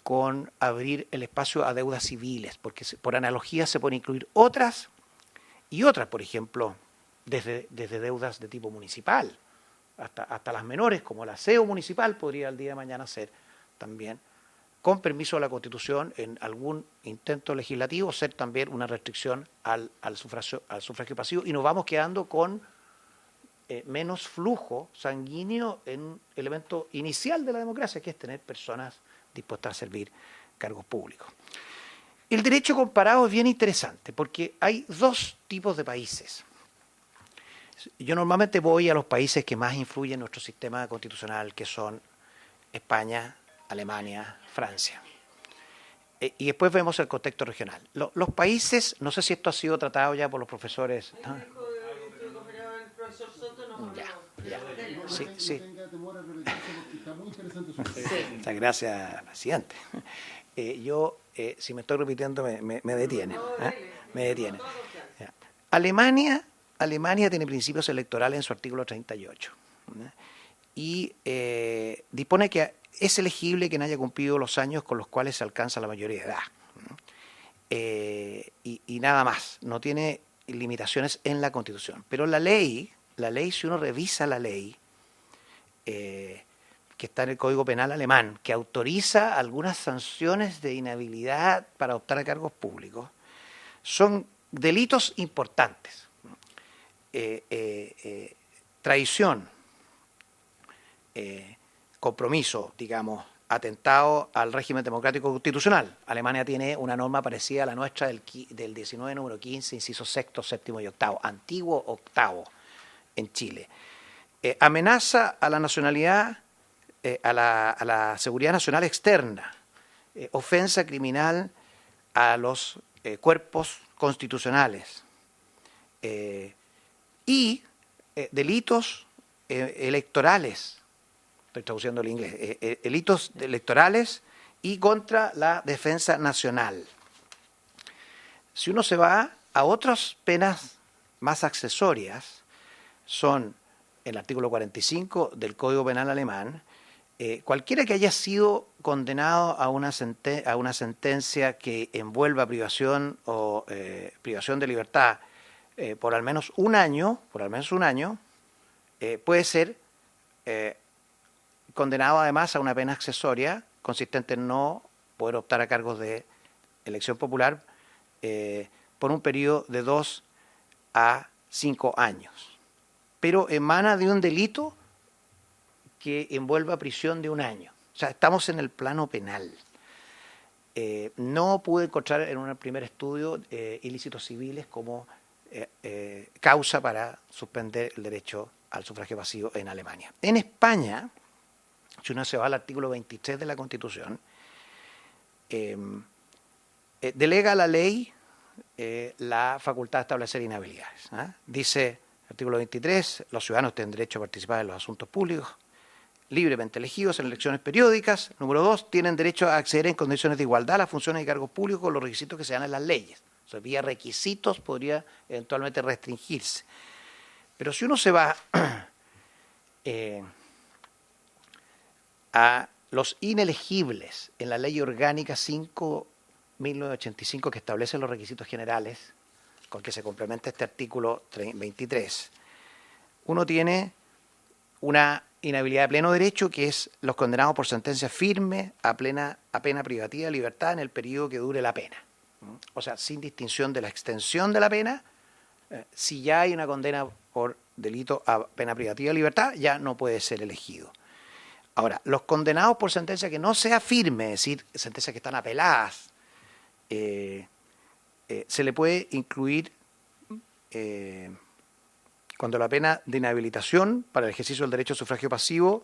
con abrir el espacio a deudas civiles, porque por analogía se pueden incluir otras, por ejemplo, desde deudas de tipo municipal, hasta las menores, como el aseo municipal podría el día de mañana ser también, con permiso de la Constitución, en algún intento legislativo, ser también una restricción al sufragio pasivo, y nos vamos quedando con menos flujo sanguíneo en un elemento inicial de la democracia, que es tener personas dispuestas a servir cargos públicos. El derecho comparado es bien interesante porque hay dos tipos de países. Yo normalmente voy a los países que más influyen en nuestro sistema constitucional, que son España, Alemania, Francia. Y después vemos el contexto regional. Los países, no sé si esto ha sido tratado ya por los profesores. ¿No? Ya. Sí. Muchas gracias, presidente. Yo, si me estoy repitiendo, me detiene. Me detiene. Alemania tiene principios electorales en su artículo 38. Y dispone que es elegible quien haya cumplido los años con los cuales se alcanza la mayoría de edad. Y nada más. No tiene limitaciones en la Constitución. Pero la ley, si uno revisa la ley, que está en el Código Penal alemán, que autoriza algunas sanciones de inhabilidad para optar a cargos públicos, son delitos importantes. Traición, compromiso, digamos, atentado al régimen democrático constitucional. Alemania tiene una norma parecida a la nuestra del 19, número 15, incisos 6, 7 y 8, antiguo octavo en Chile. Amenaza a la nacionalidad, a la seguridad nacional externa, ofensa criminal a los cuerpos constitucionales y delitos electorales, estoy traduciendo el inglés, delitos electorales y contra la defensa nacional. Si uno se va a otras penas más accesorias, son el artículo 45 del Código Penal alemán, cualquiera que haya sido condenado a una sentencia que envuelva privación o privación de libertad por al menos un año, puede ser condenado además a una pena accesoria consistente en no poder optar a cargos de elección popular por un periodo de 2 a 5 años. Pero emana de un delito que envuelva prisión de un año. O sea, estamos en el plano penal. No pude encontrar en un primer estudio ilícitos civiles como causa para suspender el derecho al sufragio pasivo en Alemania. En España, si uno se va al artículo 23 de la Constitución, delega a la ley la facultad de establecer inhabilidades. Dice, artículo 23, los ciudadanos tienen derecho a participar en los asuntos públicos, libremente elegidos en elecciones periódicas. Número 2, tienen derecho a acceder en condiciones de igualdad a las funciones y cargos públicos con los requisitos que se dan en las leyes. O sea, vía requisitos podría eventualmente restringirse. Pero si uno se va a los inelegibles en la Ley Orgánica 5.1985, que establece los requisitos generales con que se complementa este artículo 23, uno tiene una inhabilidad de pleno derecho, que es los condenados por sentencia firme a pena privativa de libertad en el periodo que dure la pena. O sea, sin distinción de la extensión de la pena, si ya hay una condena por delito a pena privativa de libertad, ya no puede ser elegido. Ahora, los condenados por sentencia que no sea firme, es decir, sentencias que están apeladas, se le puede incluir cuando la pena de inhabilitación para el ejercicio del derecho a sufragio pasivo,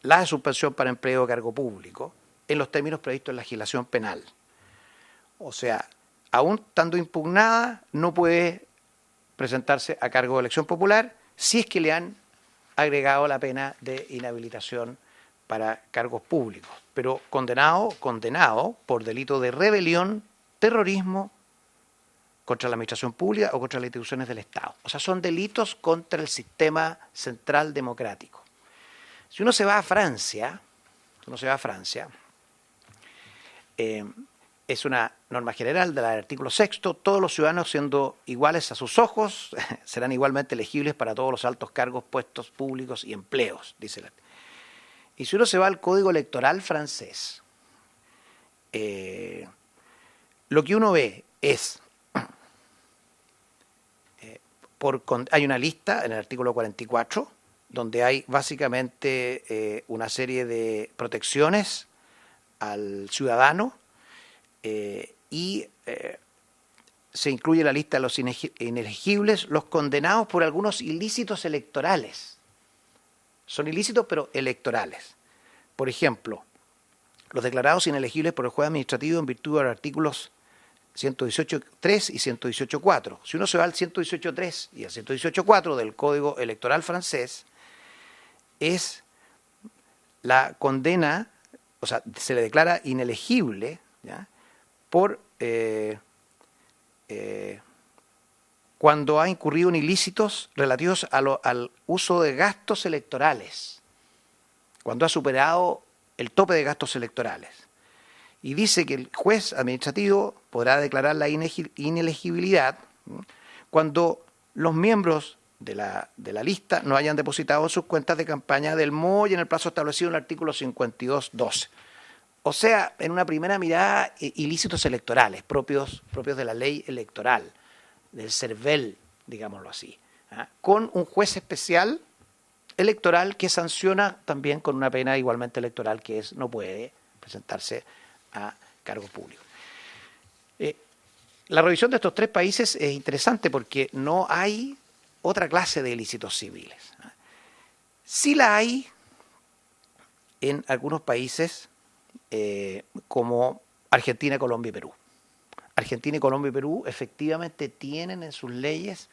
la de suspensión para empleo de cargo público, en los términos previstos en la legislación penal. O sea, aún estando impugnada, no puede presentarse a cargo de elección popular si es que le han agregado la pena de inhabilitación para cargos públicos, pero condenado por delito de rebelión, terrorismo contra la administración pública o contra las instituciones del Estado. O sea, son delitos contra el sistema central democrático. Si uno se va a Francia, es una norma general del artículo 6, todos los ciudadanos siendo iguales a sus ojos serán igualmente elegibles para todos los altos cargos, puestos públicos y empleos, dice la. Y si uno se va al Código Electoral francés, lo que uno ve es, hay una lista en el artículo 44, donde hay básicamente una serie de protecciones al ciudadano, y se incluye la lista de los inelegibles, los condenados por algunos ilícitos electorales. Son ilícitos pero electorales. Por ejemplo, los declarados inelegibles por el juez administrativo en virtud de los artículos 118.3 y 118.4. Si uno se va al 118.3 y al 118.4 del Código Electoral francés, es la condena, o sea, se le declara inelegible, ¿ya?, por cuando ha incurrido en ilícitos relativos al uso de gastos electorales, cuando ha superado el tope de gastos electorales. Y dice que el juez administrativo podrá declarar la inelegibilidad cuando los miembros de la lista no hayan depositado en sus cuentas de campaña del MOE en el plazo establecido en el artículo 52.12. O sea, en una primera mirada, ilícitos electorales propios de la ley electoral, del CERVEL, digámoslo así, con un juez especial electoral que sanciona también con una pena igualmente electoral, que es no puede presentarse a cargo público. La revisión de estos tres países es interesante porque no hay otra clase de ilícitos civiles. Sí la hay en algunos países como Argentina, Colombia y Perú. Argentina, Colombia y Perú efectivamente tienen en sus leyes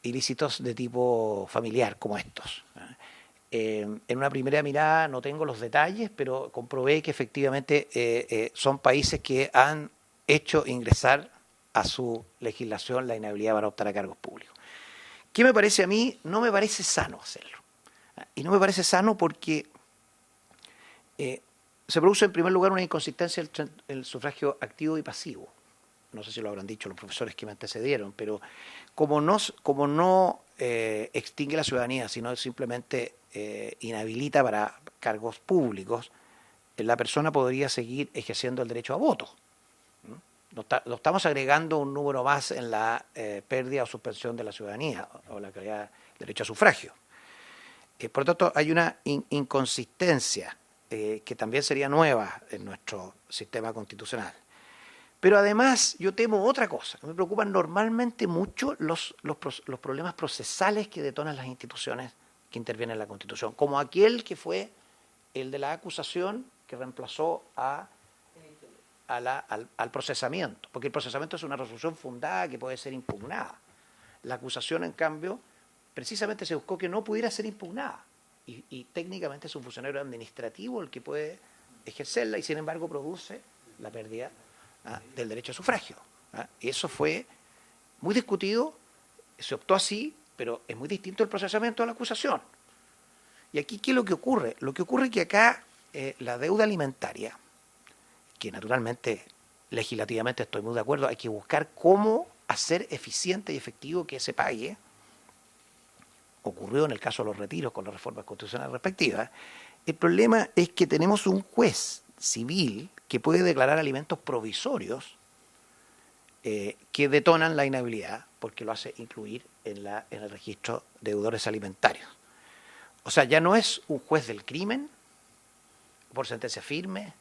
ilícitos de tipo familiar como estos. En una primera mirada no tengo los detalles, pero comprobé que efectivamente son países que han hecho ingresar a su legislación la inhabilidad para optar a cargos públicos. ¿Qué me parece a mí? No me parece sano hacerlo. Y no me parece sano porque se produce en primer lugar una inconsistencia entre el sufragio activo y pasivo. No sé si lo habrán dicho los profesores que me antecedieron, pero como no extingue la ciudadanía, sino simplemente inhabilita para cargos públicos, la persona podría seguir ejerciendo el derecho a voto. No estamos agregando un número más en la pérdida o suspensión de la ciudadanía o la calidad del derecho a sufragio. Por lo tanto, hay una inconsistencia que también sería nueva en nuestro sistema constitucional. Pero además yo temo otra cosa. Me preocupan normalmente mucho los problemas procesales que detonan las instituciones que intervienen en la Constitución, como aquel que fue el de la acusación que reemplazó al procesamiento, porque el procesamiento es una resolución fundada que puede ser impugnada. La acusación, en cambio, precisamente se buscó que no pudiera ser impugnada y técnicamente es un funcionario administrativo el que puede ejercerla y sin embargo produce la pérdida del derecho a sufragio. Y eso fue muy discutido, se optó así, pero es muy distinto el procesamiento a la acusación. Y aquí, ¿qué es lo que ocurre? Lo que ocurre es que acá la deuda alimentaria, que naturalmente legislativamente estoy muy de acuerdo, hay que buscar cómo hacer eficiente y efectivo que se pague. Ocurrió en el caso de los retiros con las reformas constitucionales respectivas. El problema es que tenemos un juez civil que puede declarar alimentos provisorios que detonan la inhabilidad porque lo hace incluir en el registro de deudores alimentarios. O sea, ya no es un juez del crimen por sentencia firme,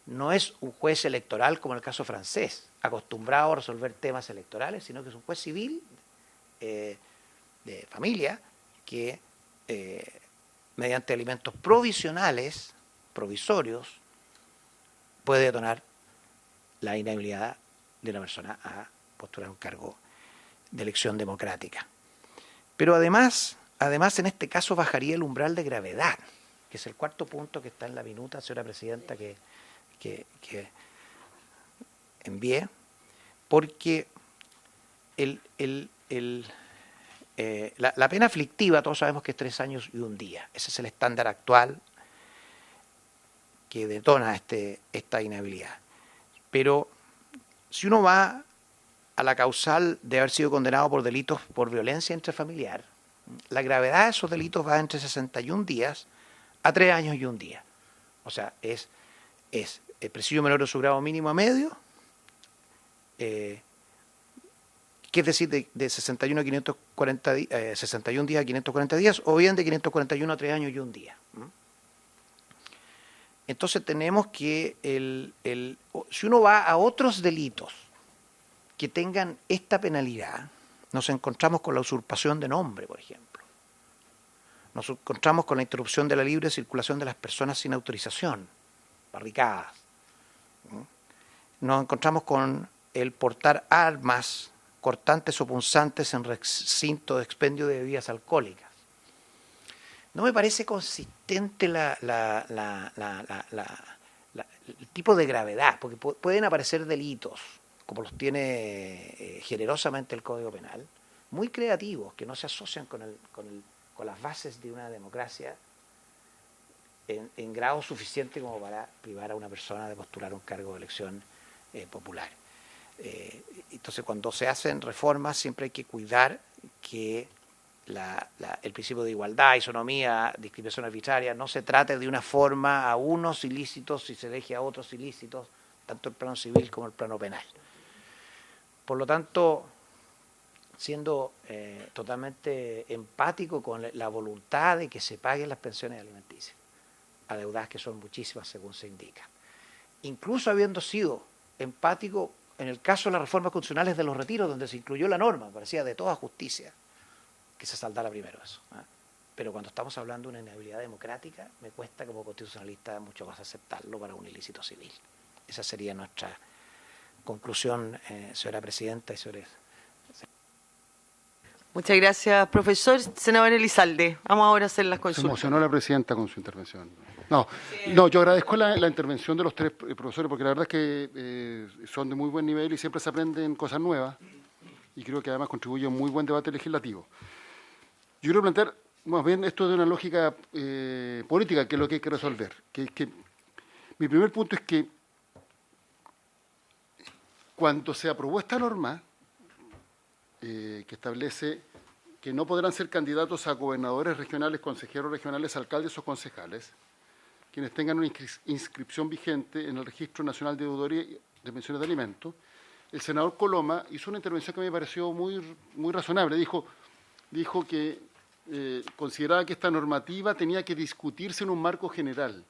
no es un juez electoral como en el caso francés, acostumbrado a resolver temas electorales, sino que es un juez civil de familia que mediante alimentos provisorios, puede detonar la inhabilidad de una persona a postular un cargo de elección democrática. Pero además en este caso bajaría el umbral de gravedad, que es el cuarto punto que está en la minuta, señora presidenta, que envié, porque la pena aflictiva, todos sabemos que es 3 años y 1 día. Ese es el estándar actual que detona esta inhabilidad. Pero si uno va a la causal de haber sido condenado por delitos por violencia intrafamiliar, la gravedad de esos delitos va entre 61 días a 3 años y 1 día. O sea, es presidio menor de su grado mínimo a medio, que es decir, de 61 a 540 61 días a 540 días, o bien de 541 a 3 años y 1 día. Entonces tenemos que, si uno va a otros delitos que tengan esta penalidad, nos encontramos con la usurpación de nombre, por ejemplo. Nos encontramos con la interrupción de la libre circulación de las personas sin autorización, barricadas. Nos encontramos con el portar armas cortantes o punzantes en recinto de expendio de bebidas alcohólicas. No me parece consistente el tipo de gravedad, porque pueden aparecer delitos, como los tiene generosamente el Código Penal, muy creativos, que no se asocian con las bases de una democracia en grado suficiente como para privar a una persona de postular un cargo de elección popular. Entonces, cuando se hacen reformas, siempre hay que cuidar que el principio de igualdad, isonomía, discriminación arbitraria, no se trate de una forma a unos ilícitos y se deje a otros ilícitos, tanto el plano civil como el plano penal. Por lo tanto, siendo totalmente empático con la voluntad de que se paguen las pensiones alimenticias, adeudadas que son muchísimas según se indica. Incluso habiendo sido empático en el caso de las reformas constitucionales de los retiros, donde se incluyó la norma, parecía de toda justicia que se saldara primero eso. Pero cuando estamos hablando de una inhabilidad democrática, me cuesta como constitucionalista mucho más aceptarlo para un ilícito civil. Esa sería nuestra conclusión, señora presidenta y señores. Muchas gracias, profesor. Senador Elizalde, vamos ahora a hacer las Se consultas. emocionó la presidenta con su intervención. No, yo agradezco la intervención de los 3 profesores, porque la verdad es que son de muy buen nivel y siempre se aprenden cosas nuevas, y creo que además contribuye a un muy buen debate legislativo. Yo quiero plantear más bien esto de una lógica política, que es lo que hay que resolver. Mi primer punto es que cuando se aprobó esta norma, que establece que no podrán ser candidatos a gobernadores regionales, consejeros regionales, alcaldes o concejales, quienes tengan una inscripción vigente en el Registro Nacional de Deudores de Pensiones de Alimentos, el senador Coloma hizo una intervención que me pareció muy razonable. Dijo que consideraba que esta normativa tenía que discutirse en un marco general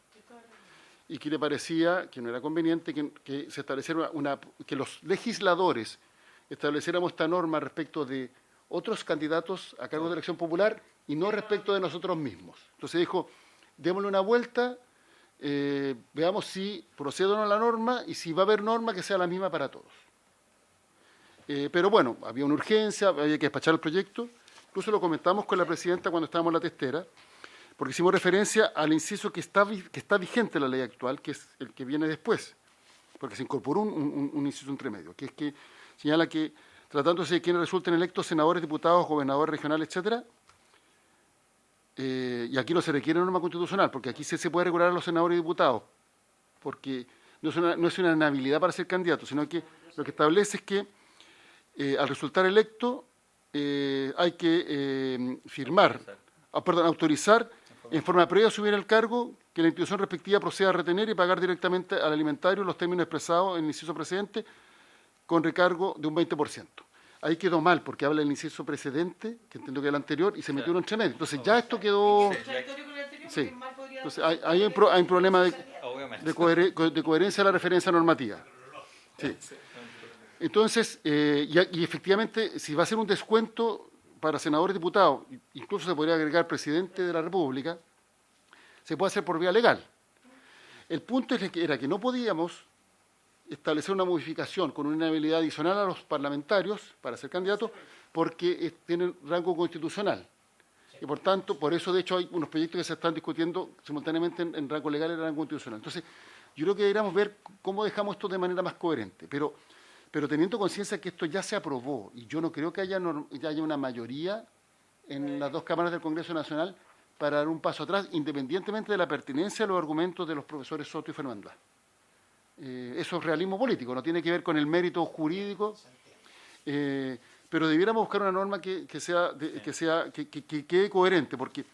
y que le parecía que no era conveniente que se estableciera que los legisladores estableciéramos esta norma respecto de otros candidatos a cargos de elección popular y no respecto de nosotros mismos. Entonces dijo, démosle una vuelta, veamos si procede o no la norma y si va a haber norma que sea la misma para todos. Pero bueno, había una urgencia, había que despachar el proyecto. Incluso lo comentamos con la presidenta cuando estábamos en la testera, porque hicimos referencia al inciso que está vigente en la ley actual, que es el que viene después, porque se incorporó un inciso intermedio, que es que señala que, tratándose de quienes resulten electos senadores, diputados, gobernadores regionales, etcétera, y aquí no se requiere norma constitucional, porque aquí se puede regular a los senadores y diputados, porque no es una inhabilidad para ser candidato, sino que lo que establece es que al resultar electo hay que autorizar en forma previa a asumir el cargo que la institución respectiva proceda a retener y pagar directamente al alimentario los términos expresados en el inciso precedente con recargo de un 20%. Ahí quedó mal porque habla del inciso precedente, que entiendo que es el anterior, y se metió uno entre medio. Entonces ya esto quedó... Sí. Entonces hay un problema de coherencia de la referencia normativa. Sí. Entonces, y efectivamente, si va a ser un descuento para senadores y diputados, incluso se podría agregar presidente de la República, se puede hacer por vía legal. El punto era que no podíamos establecer una modificación con una inhabilidad adicional a los parlamentarios para ser candidatos porque tienen rango constitucional. Y por tanto, por eso de hecho hay unos proyectos que se están discutiendo simultáneamente en rango legal y en rango constitucional. Entonces, yo creo que deberíamos ver cómo dejamos esto de manera más coherente, pero teniendo conciencia que esto ya se aprobó y yo no creo que haya una mayoría en las dos cámaras del Congreso Nacional para dar un paso atrás, independientemente de la pertinencia de los argumentos de los profesores Soto y Fernández. Eso es realismo político, no tiene que ver con el mérito jurídico, pero debiéramos buscar una norma que quede coherente, porque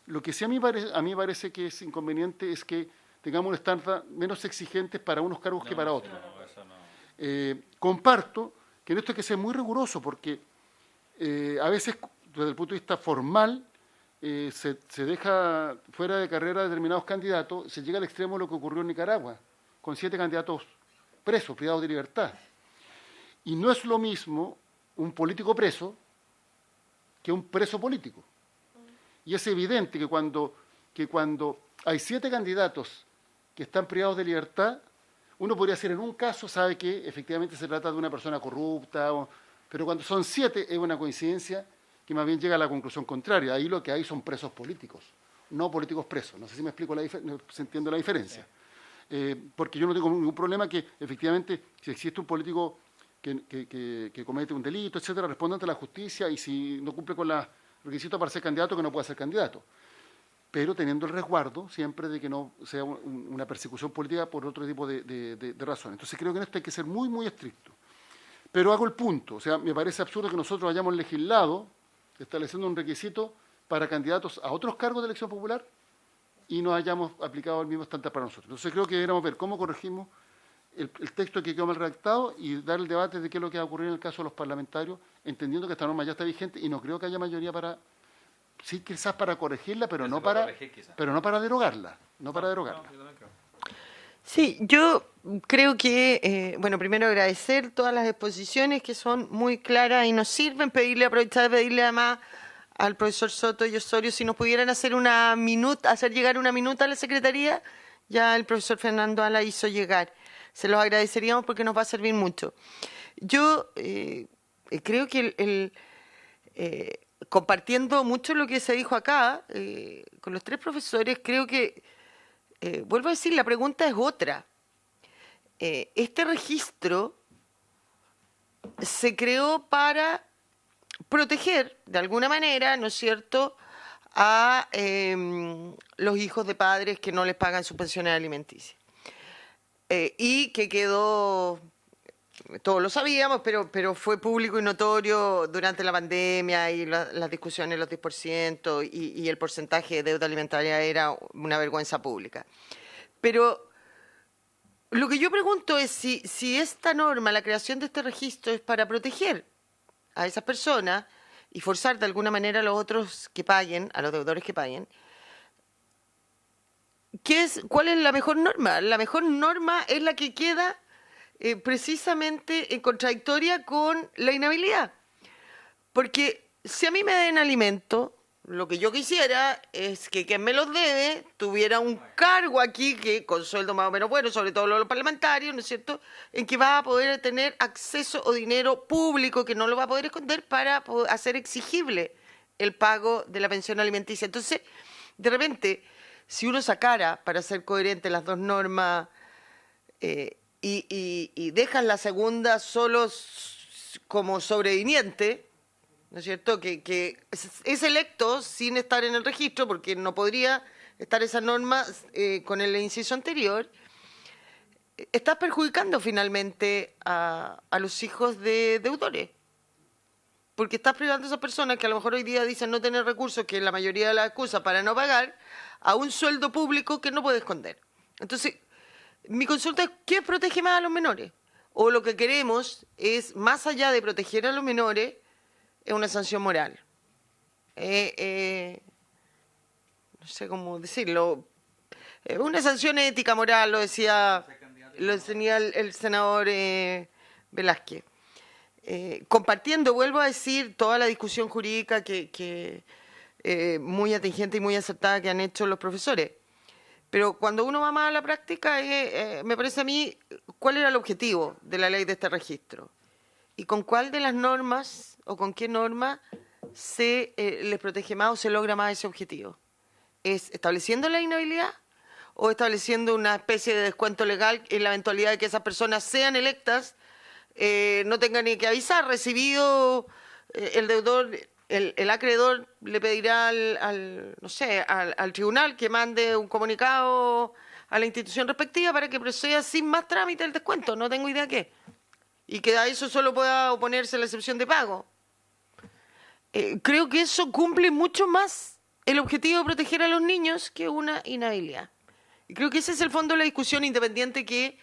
lo que sí a mí me parece que es inconveniente es que tengamos un estándar menos exigentes para unos cargos que para otros. Comparto que en esto hay que ser muy riguroso, porque a veces, desde el punto de vista formal, se deja fuera de carrera determinados candidatos, se llega al extremo de lo que ocurrió en Nicaragua, con 7 candidatos presos, privados de libertad. Y no es lo mismo un político preso que un preso político. Y es evidente que cuando hay 7 candidatos que están privados de libertad, uno podría ser en un caso, sabe que efectivamente se trata de una persona corrupta, pero cuando son 7 es una coincidencia que más bien llega a la conclusión contraria. Ahí lo que hay son presos políticos, no políticos presos. No sé si me explico, se entiende la diferencia. Porque yo no tengo ningún problema que efectivamente si existe un político que comete un delito, etcétera, responda ante la justicia y si no cumple con los requisitos para ser candidato, que no pueda ser candidato. Pero teniendo el resguardo siempre de que no sea una persecución política por otro tipo de razones. Entonces creo que en esto hay que ser muy, muy estricto. Pero hago el punto, o sea, me parece absurdo que nosotros hayamos legislado estableciendo un requisito para candidatos a otros cargos de elección popular y no hayamos aplicado el mismo estándar para nosotros. Entonces creo que deberíamos ver cómo corregimos el texto que quedó mal redactado y dar el debate de qué es lo que va a ocurrir en el caso de los parlamentarios, entendiendo que esta norma ya está vigente y no creo que haya mayoría para... Sí, quizás para corregirla, pero no para derogarla. No para derogarla. Sí, yo creo que, bueno, primero agradecer todas las exposiciones que son muy claras y nos sirven, aprovechar de pedirle además al profesor Soto y Osorio si nos pudieran hacer llegar una minuta a la Secretaría, ya el profesor Fernando la hizo llegar. Se los agradeceríamos porque nos va a servir mucho. Yo creo que compartiendo mucho lo que se dijo acá, con los 3 profesores, creo que, vuelvo a decir, la pregunta es otra. Este registro se creó para proteger de alguna manera, ¿no es cierto?, a los hijos de padres que no les pagan sus pensiones alimenticias. Y que quedó, todos lo sabíamos, pero fue público y notorio durante la pandemia y las discusiones, los 10% y el porcentaje de deuda alimentaria era una vergüenza pública. Pero lo que yo pregunto es si esta norma, la creación de este registro, es para proteger a esas personas y forzar de alguna manera a los otros que paguen, a los deudores que paguen. ¿Cuál es la mejor norma? La mejor norma es la que queda precisamente en contradictoria con la inhabilidad. Porque si a mí me den alimento, lo que yo quisiera es que quien me los debe tuviera un cargo aquí que con sueldo más o menos bueno, sobre todo los parlamentarios, ¿no es cierto?, en que va a poder tener acceso o dinero público que no lo va a poder esconder para hacer exigible el pago de la pensión alimenticia. Entonces, de repente, si uno sacara para ser coherente las dos normas y dejas la segunda solo como sobreviviente, ¿no es cierto?, que es electo sin estar en el registro, porque no podría estar esa norma con el inciso anterior, estás perjudicando finalmente a los hijos de deudores, porque estás privando a esas personas que a lo mejor hoy día dicen no tener recursos, que es la mayoría de las excusas para no pagar, a un sueldo público que no puede esconder. Entonces, mi consulta es, ¿qué protege más a los menores? O lo que queremos es, más allá de proteger a los menores, es una sanción moral. No sé cómo decirlo. Una sanción ética, moral, lo decía el senador Velázquez. Compartiendo, vuelvo a decir, toda la discusión jurídica que muy atingente y muy acertada que han hecho los profesores. Pero cuando uno va más a la práctica, me parece a mí, ¿cuál era el objetivo de la ley de este registro? ¿Y con cuál de las normas o con qué norma se les protege más o se logra más ese objetivo? ¿Es estableciendo la inhabilidad o estableciendo una especie de descuento legal en la eventualidad de que esas personas sean electas, no tengan ni que avisar, recibido el deudor, el acreedor le pedirá al tribunal que mande un comunicado a la institución respectiva para que proceda sin más trámite el descuento? No tengo idea qué. Y que a eso solo pueda oponerse la excepción de pago. Creo que eso cumple mucho más el objetivo de proteger a los niños que una inhabilidad. Y creo que ese es el fondo de la discusión, independiente que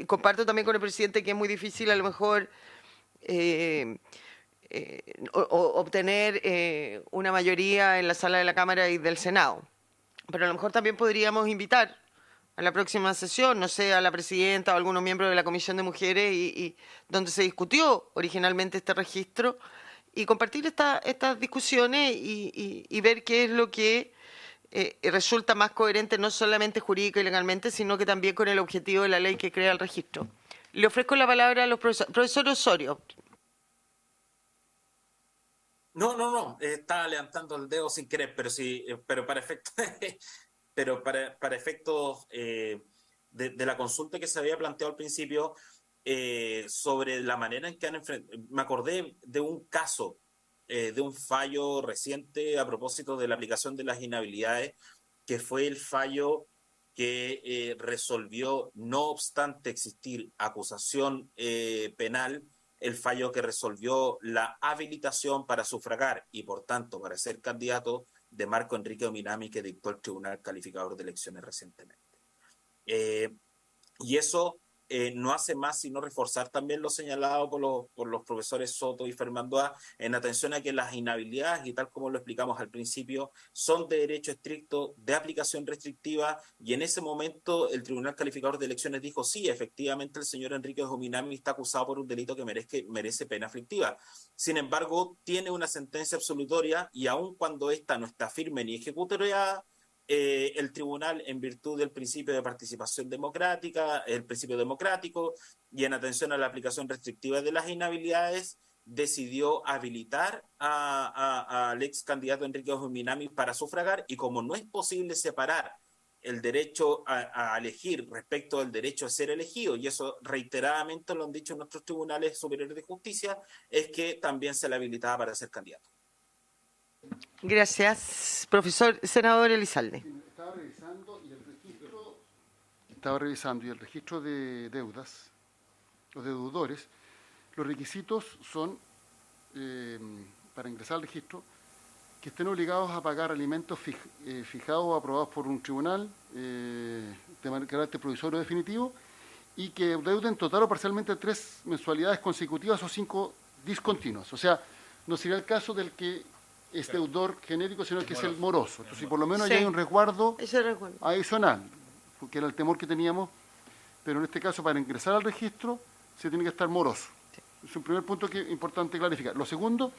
comparto también con el presidente que es muy difícil a lo mejor obtener una mayoría en la sala de la Cámara y del Senado. Pero a lo mejor también podríamos invitar a la próxima sesión, no sé, a la presidenta o a algunos miembros de la Comisión de Mujeres y donde se discutió originalmente este registro y compartir estas discusiones y ver qué es lo que resulta más coherente no solamente jurídica y legalmente, sino que también con el objetivo de la ley que crea el registro. Le ofrezco la palabra a los profesores. Profesor Osorio. No, estaba levantando el dedo sin querer, pero sí, pero para efectos pero para efectos de la consulta que se había planteado al principio sobre la manera en que han enfrentado, me acordé de un caso, de un fallo reciente a propósito de la aplicación de las inhabilidades, que fue el fallo que resolvió, no obstante existir acusación penal, el fallo que resolvió la habilitación para sufragar y, por tanto, para ser candidato de Marco Enrique Ominami que dictó el Tribunal Calificador de Elecciones recientemente. Y eso no hace más sino reforzar también lo señalado por los profesores Soto y Fernando A. en atención a que las inhabilidades, y tal como lo explicamos al principio, son de derecho estricto, de aplicación restrictiva, y en ese momento el Tribunal Calificador de Elecciones dijo, sí, efectivamente el señor Enrique Ominami está acusado por un delito que merece pena aflictiva. Sin embargo, tiene una sentencia absolutoria y aun cuando esta no está firme ni ejecutoriada, el tribunal, en virtud del principio de participación democrática, el principio democrático, y en atención a la aplicación restrictiva de las inhabilidades, decidió habilitar al ex candidato Enrique Ominami para sufragar, y como no es posible separar el derecho a elegir respecto del derecho a ser elegido, y eso reiteradamente lo han dicho nuestros tribunales superiores de justicia, es que también se le habilitaba para ser candidato. Gracias, profesor. Senador Elizalde. Estaba revisando y el registro de deudas, los deudores, los requisitos son, para ingresar al registro, que estén obligados a pagar alimentos fijados o aprobados por un tribunal de carácter provisorio o definitivo, y que deuden total o parcialmente 3 mensualidades consecutivas o 5 discontinuas. O sea, no sería el caso del que es deudor genérico, sino que es el moroso. Entonces, por lo menos Sí. ya hay un resguardo Ese recuerdo. adicional, que era el temor que teníamos, pero en este caso, para ingresar al registro, se tiene que estar moroso. Es un primer punto que es importante clarificar. Lo segundo,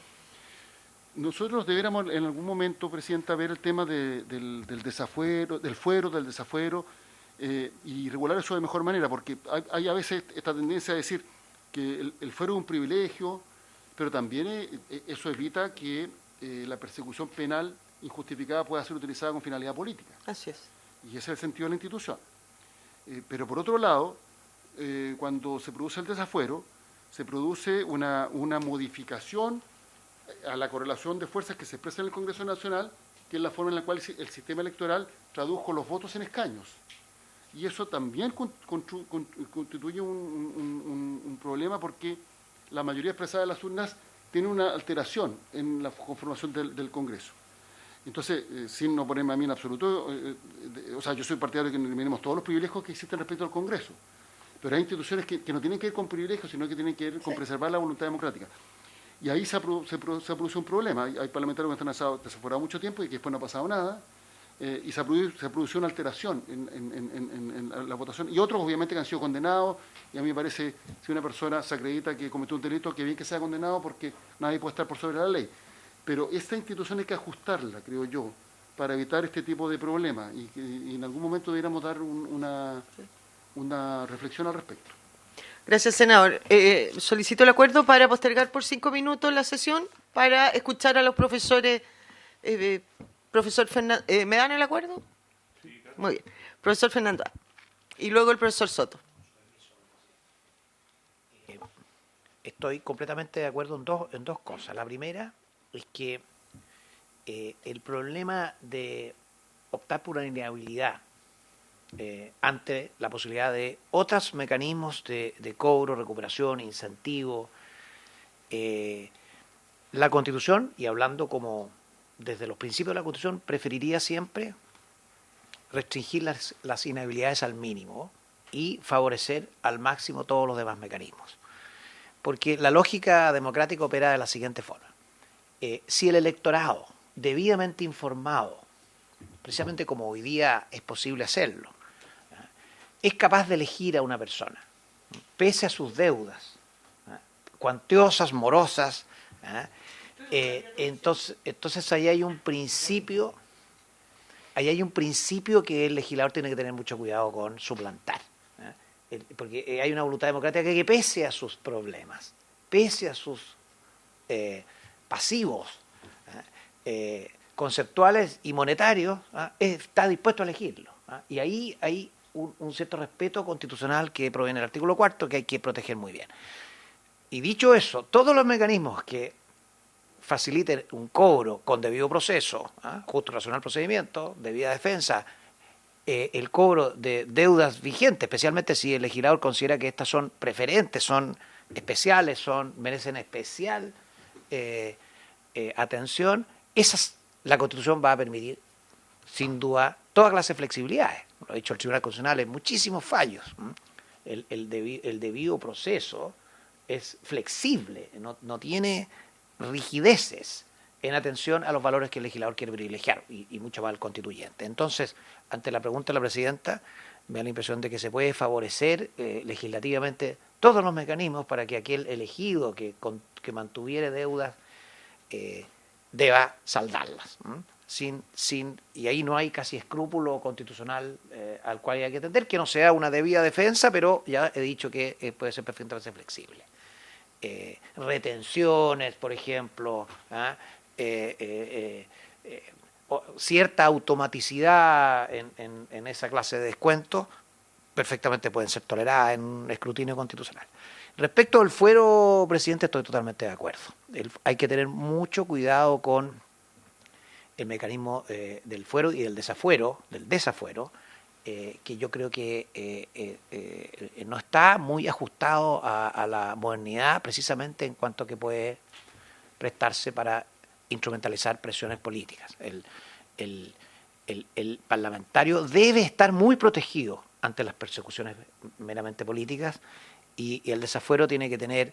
nosotros debiéramos en algún momento, Presidenta, ver el tema del desafuero, del fuero, del desafuero, y regular eso de mejor manera, porque hay a veces esta tendencia a decir que el fuero es un privilegio, pero también eso evita que la persecución penal injustificada pueda ser utilizada con finalidad política. Así es. Y ese es el sentido de la institución. Pero por otro lado, cuando se produce el desafuero, se produce una modificación a la correlación de fuerzas que se expresa en el Congreso Nacional, que es la forma en la cual el sistema electoral tradujo los votos en escaños. Y eso también constituye un problema, porque la mayoría expresada de las urnas tiene una alteración en la conformación del Congreso. Entonces, sin no ponerme a mí en absoluto, o sea, yo soy partidario de que eliminemos todos los privilegios que existen respecto al Congreso, pero hay instituciones que no tienen que ver con privilegios, sino que tienen que ver con preservar la voluntad democrática. Y ahí se produce un problema. Hay parlamentarios que están desaforados mucho tiempo y que después no ha pasado nada, y se produce una alteración en la votación. Y otros, obviamente, que han sido condenados, y a mí me parece, si una persona se acredita que cometió un delito, que bien que sea condenado, porque nadie puede estar por sobre la ley. Pero esta institución hay que ajustarla, creo yo, para evitar este tipo de problemas, y en algún momento deberíamos dar una reflexión al respecto. Gracias, senador. Solicito el acuerdo para postergar por 5 minutos la sesión para escuchar a los profesores. Profesor Fernando, ¿me dan el acuerdo? Sí, claro. Muy bien. Profesor Fernando. Y luego el profesor Soto. Estoy completamente de acuerdo en dos cosas. La primera es que el problema de optar por una inhabilidad ante la posibilidad de otros mecanismos de cobro, recuperación, incentivo, la Constitución, y hablando como desde los principios de la Constitución, preferiría siempre restringir las inhabilidades al mínimo y favorecer al máximo todos los demás mecanismos. Porque la lógica democrática opera de la siguiente forma. Si el electorado, debidamente informado, precisamente como hoy día es posible hacerlo, es capaz de elegir a una persona, pese a sus deudas, cuantiosas, morosas, entonces ahí hay un principio que el legislador tiene que tener mucho cuidado con suplantar, porque hay una voluntad democrática que, pese a sus problemas, pese a sus pasivos conceptuales y monetarios, está dispuesto a elegirlo, y ahí hay un cierto respeto constitucional que proviene del artículo 4 que hay que proteger muy bien. Y dicho eso, todos los mecanismos que faciliten un cobro con debido proceso, justo, racional procedimiento, debida defensa, el cobro de deudas vigentes, especialmente si el legislador considera que estas son preferentes, son especiales, merecen especial atención, la Constitución va a permitir, sin duda, toda clase de flexibilidades. Lo ha dicho el Tribunal Constitucional en muchísimos fallos. El debido proceso es flexible, no tiene rigideces en atención a los valores que el legislador quiere privilegiar, y mucho más el constituyente. Entonces, ante la pregunta de la presidenta, me da la impresión de que se puede favorecer legislativamente todos los mecanismos para que aquel elegido que mantuviere deudas deba saldarlas. Y ahí no hay casi escrúpulo constitucional al cual hay que atender, que no sea una debida defensa, pero ya he dicho que puede ser perfectamente flexible. Retenciones, por ejemplo, cierta automaticidad en esa clase de descuentos perfectamente pueden ser toleradas en un escrutinio constitucional. Respecto al fuero, presidente, estoy totalmente de acuerdo. Hay que tener mucho cuidado con el mecanismo del fuero y del desafuero, que yo creo que no está muy ajustado a la modernidad, precisamente en cuanto que puede prestarse para instrumentalizar presiones políticas. El parlamentario debe estar muy protegido ante las persecuciones meramente políticas y el desafuero tiene que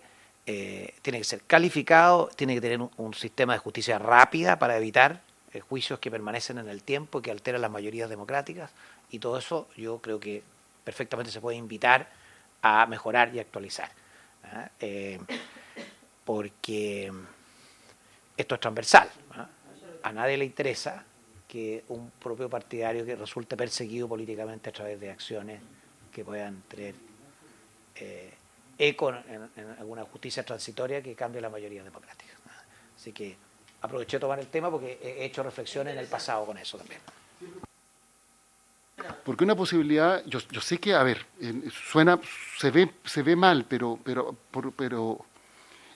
ser calificado, tiene que tener un sistema de justicia rápida para evitar juicios que permanecen en el tiempo y que alteran las mayorías democráticas, y todo eso yo creo que perfectamente se puede invitar a mejorar y actualizar, porque esto es transversal. A nadie le interesa que un propio partidario que resulte perseguido políticamente a través de acciones que puedan tener eco en alguna justicia transitoria que cambie la mayoría democrática. Así que aproveché de tomar el tema porque he hecho reflexiones en el pasado con eso también. Porque una posibilidad, yo sé que, a ver, se ve mal, pero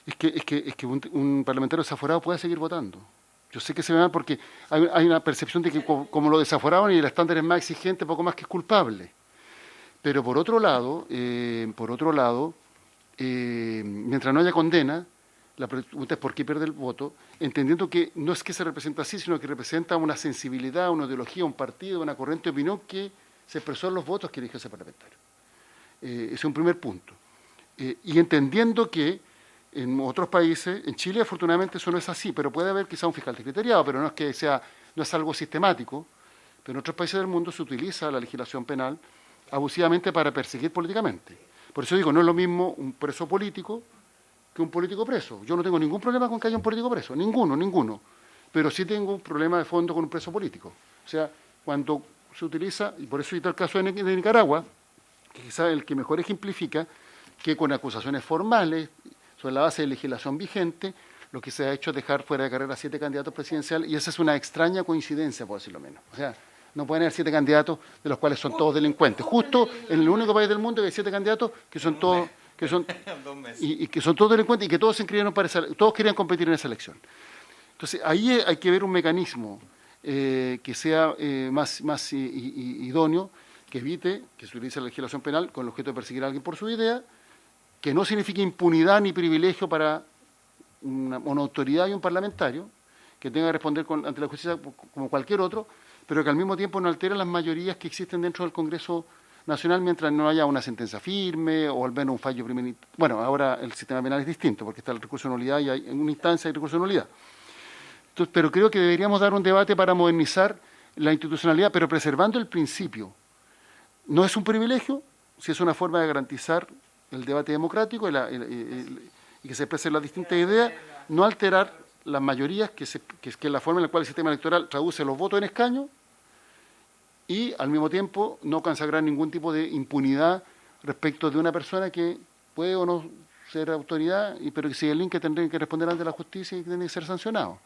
es que un parlamentario desaforado puede seguir votando. Yo sé que se ve mal porque hay una percepción de que como lo desaforaban y el estándar es más exigente, poco más que es culpable. Pero por otro lado, mientras no haya condena, la pregunta es por qué pierde el voto, entendiendo que no es que se representa así, sino que representa una sensibilidad, una ideología, un partido, una corriente de opinión que se expresó en los votos que eligió ese parlamentario. Ese es un primer punto. Y entendiendo que en otros países, en Chile afortunadamente eso no es así, pero puede haber quizá un fiscal criteriado, pero no es algo sistemático, pero en otros países del mundo se utiliza la legislación penal abusivamente para perseguir políticamente. Por eso digo, no es lo mismo un preso político que un político preso. Yo no tengo ningún problema con que haya un político preso, ninguno. Pero sí tengo un problema de fondo con un preso político. O sea, cuando se utiliza, y por eso cito el caso de Nicaragua, que quizás el que mejor ejemplifica que con acusaciones formales, sobre la base de legislación vigente, lo que se ha hecho es dejar fuera de carrera 7 candidatos presidenciales, y esa es una extraña coincidencia, por decirlo menos. O sea, no pueden haber 7 candidatos de los cuales son todos delincuentes. Justo en el único país del mundo que hay 7 candidatos que son todos y que son todos delincuentes y que todos se inscribieron todos querían competir en esa elección. Entonces ahí hay que ver un mecanismo que sea más idóneo, que evite que se utilice la legislación penal con el objeto de perseguir a alguien por su idea, que no signifique impunidad ni privilegio para una autoridad y un parlamentario, que tenga que responder ante la justicia como cualquier otro, pero que al mismo tiempo no altere las mayorías que existen dentro del Congreso Nacional mientras no haya una sentencia firme o al menos un fallo primer. Bueno, ahora el sistema penal es distinto porque está el recurso de nulidad y hay en una instancia hay recurso de nulidad. Entonces, pero creo que deberíamos dar un debate para modernizar la institucionalidad, pero preservando el principio. No es un privilegio, si es una forma de garantizar el debate democrático y que se expresen las distintas ideas, no alterar las mayorías, que es la forma en la cual el sistema electoral traduce los votos en escaño, y al mismo tiempo no consagrar ningún tipo de impunidad respecto de una persona que puede o no ser autoridad, pero que si el link que tendría que responder ante la justicia y tiene que ser sancionado.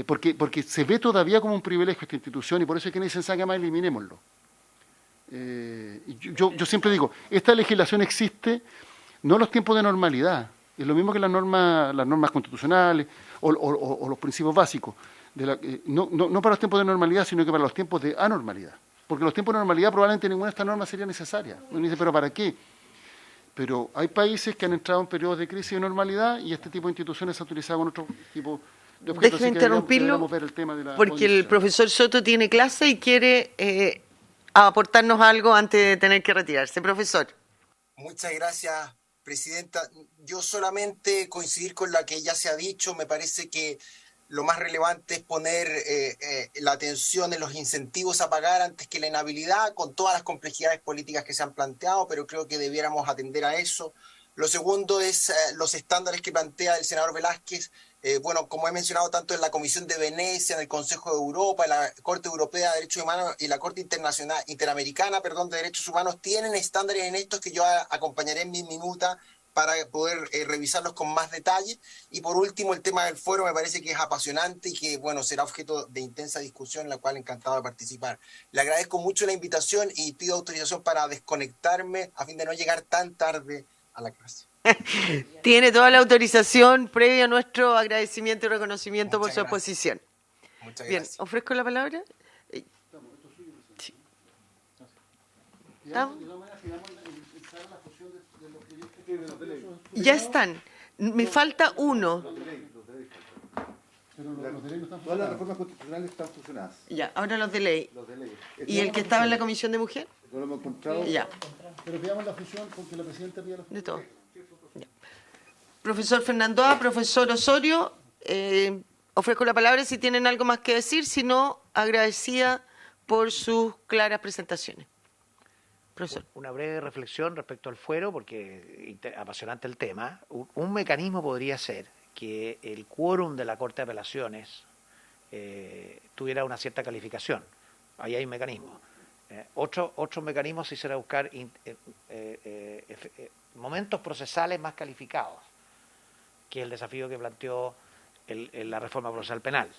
Porque se ve todavía como un privilegio esta institución y por eso es que dicen saca más, eliminémoslo. Yo siempre digo, esta legislación existe no en los tiempos de normalidad, es lo mismo que las normas constitucionales o los principios básicos. No para los tiempos de normalidad, sino que para los tiempos de anormalidad. Porque en los tiempos de normalidad probablemente ninguna de estas normas sería necesaria. Uno dice, ¿pero para qué? Pero hay países que han entrado en periodos de crisis y de normalidad y este tipo de instituciones se ha utilizado con otro tipo de objetos. Déjeme interrumpirlo ver el tema de la porque el profesor Soto tiene clase y quiere aportarnos algo antes de tener que retirarse. Profesor. Muchas gracias, presidenta. Yo solamente coincidir con la que ya se ha dicho. Me parece que lo más relevante es poner la atención en los incentivos a pagar antes que la inhabilidad, con todas las complejidades políticas que se han planteado, pero creo que debiéramos atender a eso. Lo segundo es los estándares que plantea el senador Velázquez. Bueno, como he mencionado tanto en la Comisión de Venecia, en el Consejo de Europa, en la Corte Europea de Derechos Humanos y la Corte Interamericana de Derechos Humanos, tienen estándares en estos que yo acompañaré en mi minuta para poder revisarlos con más detalle. Y por último, el tema del fuero me parece que es apasionante y que, bueno, será objeto de intensa discusión, en la cual encantado de participar. Le agradezco mucho la invitación y pido autorización para desconectarme a fin de no llegar tan tarde a la clase. Tiene toda la autorización previa a nuestro agradecimiento y reconocimiento por su Muchas gracias. exposición. Muchas Bien, gracias. ofrezco la palabra. Sí. ¿Estamos? Ya están. Me falta uno. Todas las reformas constitucionales están fusionadas. Ya, ahora los de ley. Los de ley. ¿Y el que estaba en la Comisión de Mujer? No lo hemos encontrado. Ya, Pero veamos la fusión porque la presidenta pide la fusión. de todo. Ya. Profesor Fernando A., profesor Osorio, ofrezco la palabra si tienen algo más que decir, si no, agradecida por sus claras presentaciones. Profesor. Una breve reflexión respecto al fuero, porque apasionante el tema. Un mecanismo podría ser que el quórum de la Corte de Apelaciones tuviera una cierta calificación. Ahí hay un mecanismo. Otro mecanismo sí será buscar momentos procesales más calificados, que es el desafío que planteó la reforma procesal penal,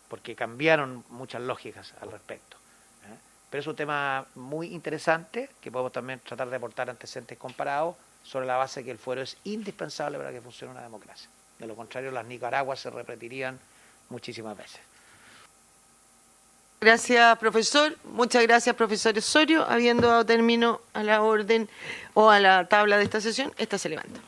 porque cambiaron muchas lógicas al respecto. Pero es un tema muy interesante que podemos también tratar de aportar antecedentes comparados sobre la base de que el fuero es indispensable para que funcione una democracia. De lo contrario, las Nicaraguas se repetirían muchísimas veces. Gracias, profesor. Muchas gracias, profesor Osorio. Habiendo dado término a la orden o a la tabla de esta sesión, esta se levanta.